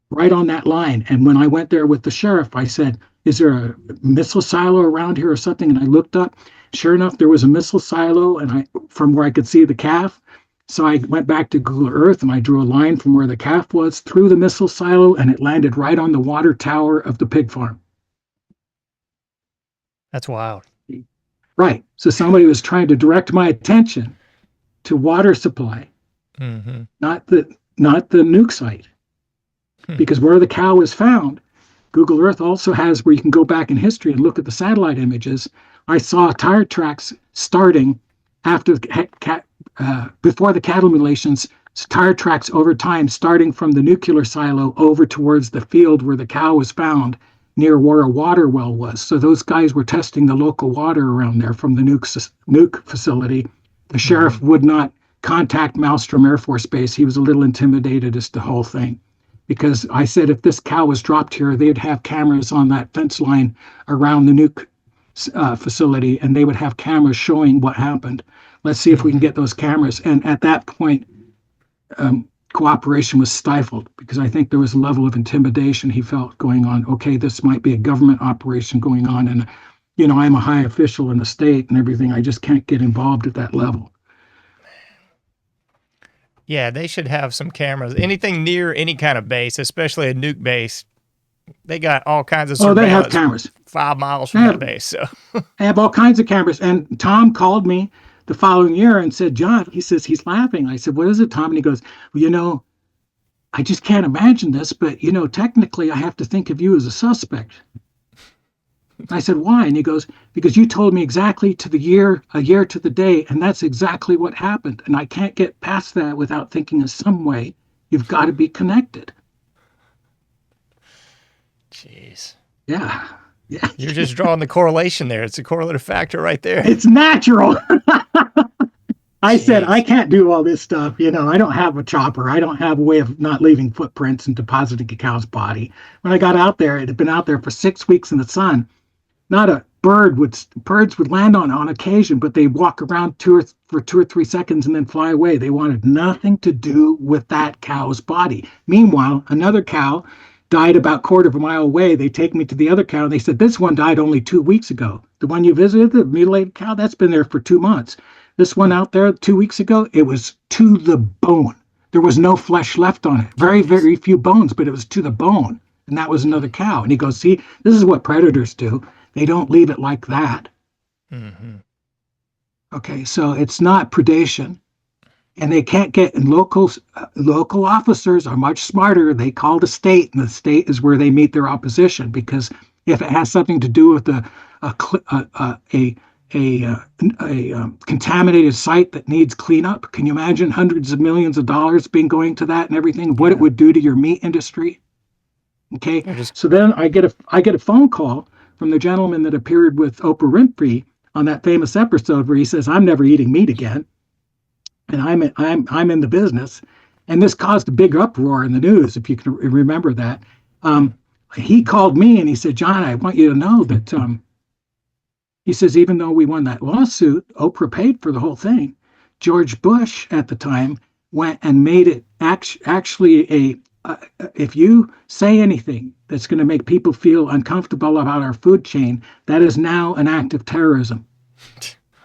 Right on that line. And when I went there with the sheriff, I said, is there a missile silo around here or something? And I looked up. Sure enough, there was a missile silo, and from where I could see the calf. So I went back to Google Earth and I drew a line from where the calf was through the missile silo, and it landed right on the water tower of the pig farm. That's wild. Right. So somebody was trying to direct my attention to water supply, Mm-hmm. not the nuke site. Because where the cow was found, Google Earth also has where you can go back in history and look at the satellite images. I saw tire tracks starting after before the cattle mutilations, tire tracks over time starting from the nuclear silo over towards the field where the cow was found near where a water well was. So those guys were testing the local water around there from the nuke facility. The sheriff would not contact Malmstrom Air Force Base. He was a little intimidated as to the whole thing. Because I said if this cow was dropped here, they'd have cameras on that fence line around the nuke facility, and they would have cameras showing what happened. Let's see if we can get those cameras. And at that point, cooperation was stifled because I think there was a level of intimidation he felt going on. Okay, this might be a government operation going on, and I'm a high official in the state and everything. I just can't get involved at that level. Yeah, they should have some cameras. Anything near any kind of base, especially a nuke base, they got all kinds of surveillance. Oh, they have cameras 5 miles from that base. So I have all kinds of cameras. And Tom called me the following year and said, John, he says, he's laughing. I said, what is it, Tom? And he goes, well, I just can't imagine this, but, technically I have to think of you as a suspect. I said, why? And he goes, because you told me exactly a year to the day, and that's exactly what happened. And I can't get past that without thinking in some way you've got to be connected. Jeez. Yeah. You're just drawing the correlation there. It's a correlative factor right there. It's natural. I said, I can't do all this stuff. I don't have a chopper. I don't have a way of not leaving footprints and depositing a cow's body. When I got out there, it had been out there for 6 weeks in the sun. Not a birds would land on occasion, but they walk around for 2 or 3 seconds and then fly away. They wanted nothing to do with that cow's body. Meanwhile, another cow died about a quarter of a mile away. They take me to the other cow and they said, this one died only 2 weeks ago. The one you visited, the mutilated cow, that's been there for 2 months. This one out there 2 weeks ago, it was to the bone. There was no flesh left on it. Very, very few bones, but it was to the bone. And that was another cow. And he goes, see, this is what predators do. They don't leave it like that. Mm-hmm. Okay, so it's not predation. And they can't get, and local officers are much smarter. They call the state, and the state is where they meet their opposition. Because if it has something to do with a contaminated site that needs cleanup, can you imagine hundreds of millions of dollars going to that and everything? What it would do to your meat industry? Okay, so then I get a phone call from the gentleman that appeared with Oprah Winfrey on that famous episode where he says, "I'm never eating meat again, and I'm in the business." And this caused a big uproar in the news, if you can remember that. He called me and he said, "John, I want you to know that," he says, "even though we won that lawsuit, Oprah paid for the whole thing. George Bush at the time went and made it actually if you say anything that's going to make people feel uncomfortable about our food chain, that is now an act of terrorism."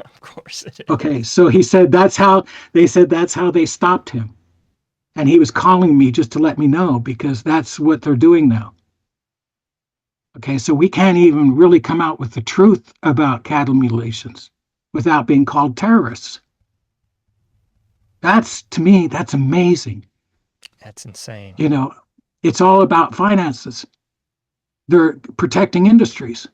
Of course it is. Okay, so he said that's how they stopped him. And he was calling me just to let me know, because that's what they're doing now. Okay, so we can't even really come out with the truth about cattle mutilations without being called terrorists. To me, that's amazing. That's insane. It's all about finances. They're protecting industries.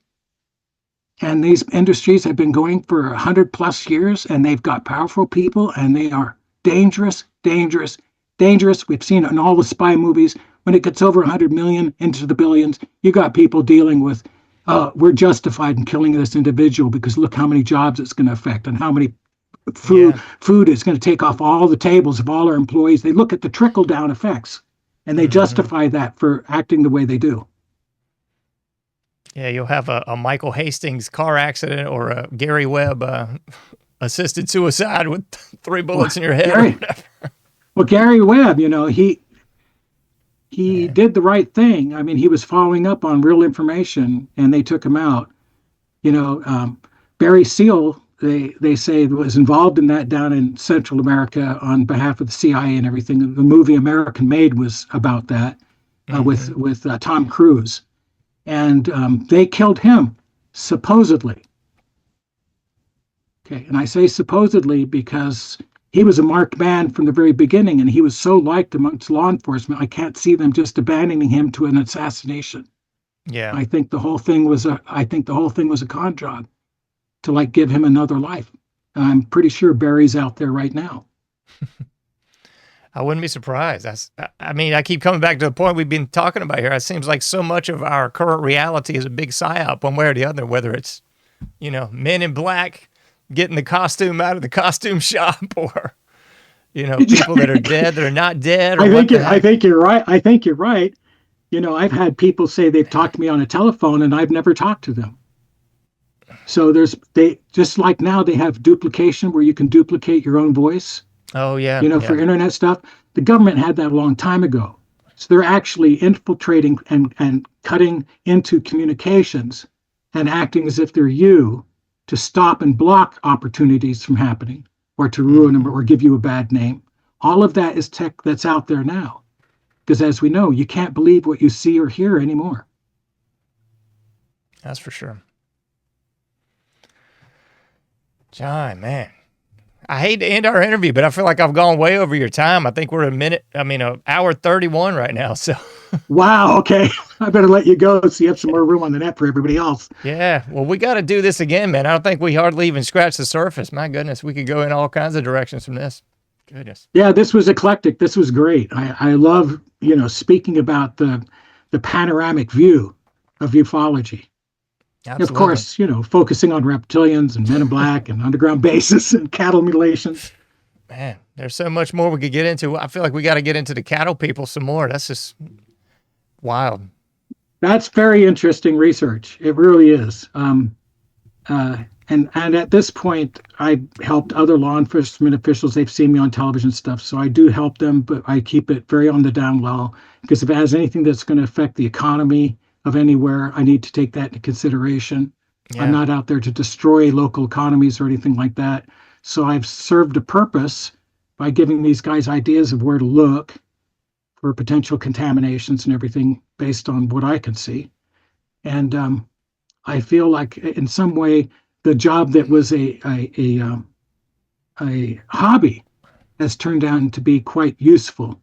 And these industries have been going for 100+ years, and they've got powerful people, and they are dangerous, dangerous, dangerous. We've seen it in all the spy movies. When it gets over 100 million into the billions, you got people dealing with, we're justified in killing this individual because look how many jobs it's going to affect and how many Food Yeah. food is going to take off all the tables of all our employees. They look at the trickle down effects, and they justify that for acting the way they do. Yeah, you'll have a Michael Hastings car accident or a Gary Webb assisted suicide with 3 bullets in your head or Gary, whatever. well, Gary Webb, he did the right thing. I mean, he was following up on real information, and they took him out. Barry Seal, they say was involved in that down in Central America on behalf of the CIA and everything. The movie American Made was about that with Tom Cruise, and they killed him supposedly. Okay, and I say supposedly because he was a marked man from the very beginning, and he was so liked amongst law enforcement. I can't see them just abandoning him to an assassination. Yeah. I think the whole thing was a con job to like give him another life. And I'm pretty sure Barry's out there right now. I wouldn't be surprised. I mean, I keep coming back to the point we've been talking about here. It seems like so much of our current reality is a big psyop one way or the other, whether it's, men in black getting the costume out of the costume shop or, people that are dead that are not dead. Or I think you're right. I've had people say they've talked to me on a telephone and I've never talked to them. So they just like now they have duplication where you can duplicate your own voice. Oh yeah. For internet stuff. The government had that a long time ago. So they're actually infiltrating and cutting into communications and acting as if they're you to stop and block opportunities from happening or to ruin them or give you a bad name. All of that is tech that's out there now. Because as we know, you can't believe what you see or hear anymore. That's for sure. John, man, I hate to end our interview, but I feel like I've gone way over your time. I think we're an hour 31 right now. So, wow. Okay. I better let you go so you have some more room on the net for everybody else. Yeah. Well, we got to do this again, man. I don't think we hardly even scratched the surface. My goodness. We could go in all kinds of directions from this. Goodness. Yeah. This was eclectic. This was great. I love, speaking about the panoramic view of ufology. Absolutely. Of course, focusing on reptilians and men in black and underground bases and cattle mutilations. Man, there's so much more we could get into. I feel like we got to get into the cattle people some more. That's just wild. That's very interesting research. It really is. And at this point, I helped other law enforcement officials. They've seen me on television stuff, so I do help them, but I keep it very on the down low because if it has anything that's going to affect the economy of anywhere, I need to take that into consideration. Yeah. I'm not out there to destroy local economies or anything like that. So I've served a purpose by giving these guys ideas of where to look for potential contaminations and everything based on what I can see. And I feel like in some way, the job that was a hobby has turned out to be quite useful.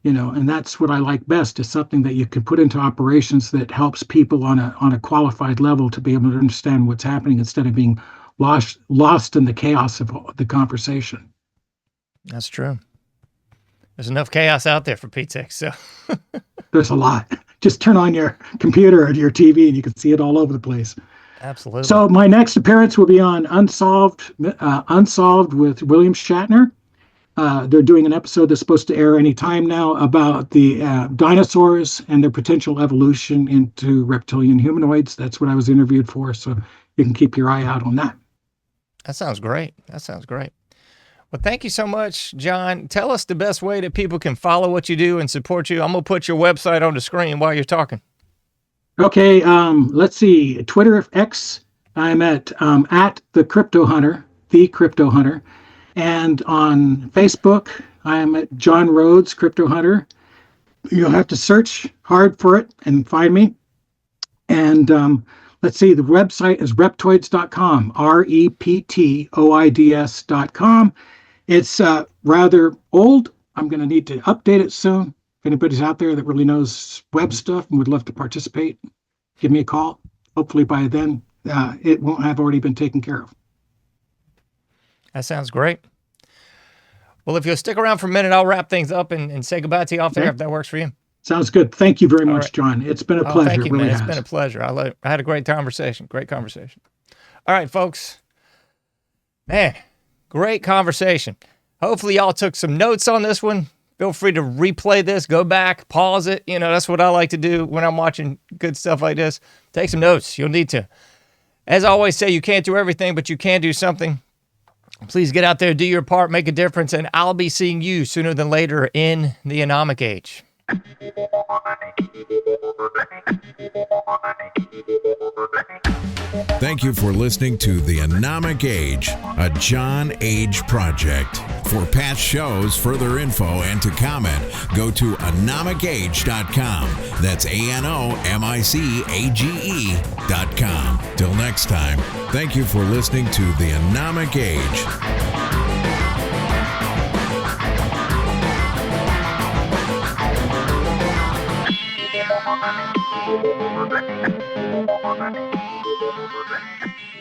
And that's what I like best is something that you can put into operations that helps people on a qualified level to be able to understand what's happening instead of being lost in the chaos of the conversation. That's true. There's enough chaos out there for Pete's sake. So there's a lot. Just turn on your computer or your TV and you can see it all over the place. Absolutely. So my next appearance will be on Unsolved with William Shatner. They're doing an episode that's supposed to air any time now about the dinosaurs and their potential evolution into reptilian humanoids. That's what I was interviewed for, so you can keep your eye out on that. That sounds great. Well, thank you so much, John. Tell us the best way that people can follow what you do and support you. I'm going to put your website on the screen while you're talking. Okay, let's see. Twitter, X, I'm at the Crypto Hunter, the Crypto Hunter. And on Facebook, I'm at John Rhodes, Crypto Hunter. You'll have to search hard for it and find me. And let's see, the website is reptoids.com, reptoids.com. It's rather old. I'm going to need to update it soon. If anybody's out there that really knows web stuff and would love to participate, give me a call. Hopefully by then, it won't have already been taken care of. That sounds great. Well, if you'll stick around for a minute, I'll wrap things up and say goodbye to you off there if that works for you. Sounds good. Thank you very much, John. It's been a pleasure. Thank you, really man. has. It's been a pleasure. I had a great conversation. Great conversation. All right, folks. Man, Great conversation. Hopefully y'all took some notes on this one. Feel free to replay this, go back, pause it. That's what I like to do when I'm watching good stuff like this. Take some notes. You'll need to. As I always say, you can't do everything, but you can do something. Please get out there, do your part, make a difference, and I'll be seeing you sooner than later in the Anomic Age. Thank you for listening to The Anomic Age, a John Age project. For past shows, further info, and to comment, go to anomicage.com. That's ANOMICAGE.com. Till next time, thank you for listening to The Anomic Age. Thank you.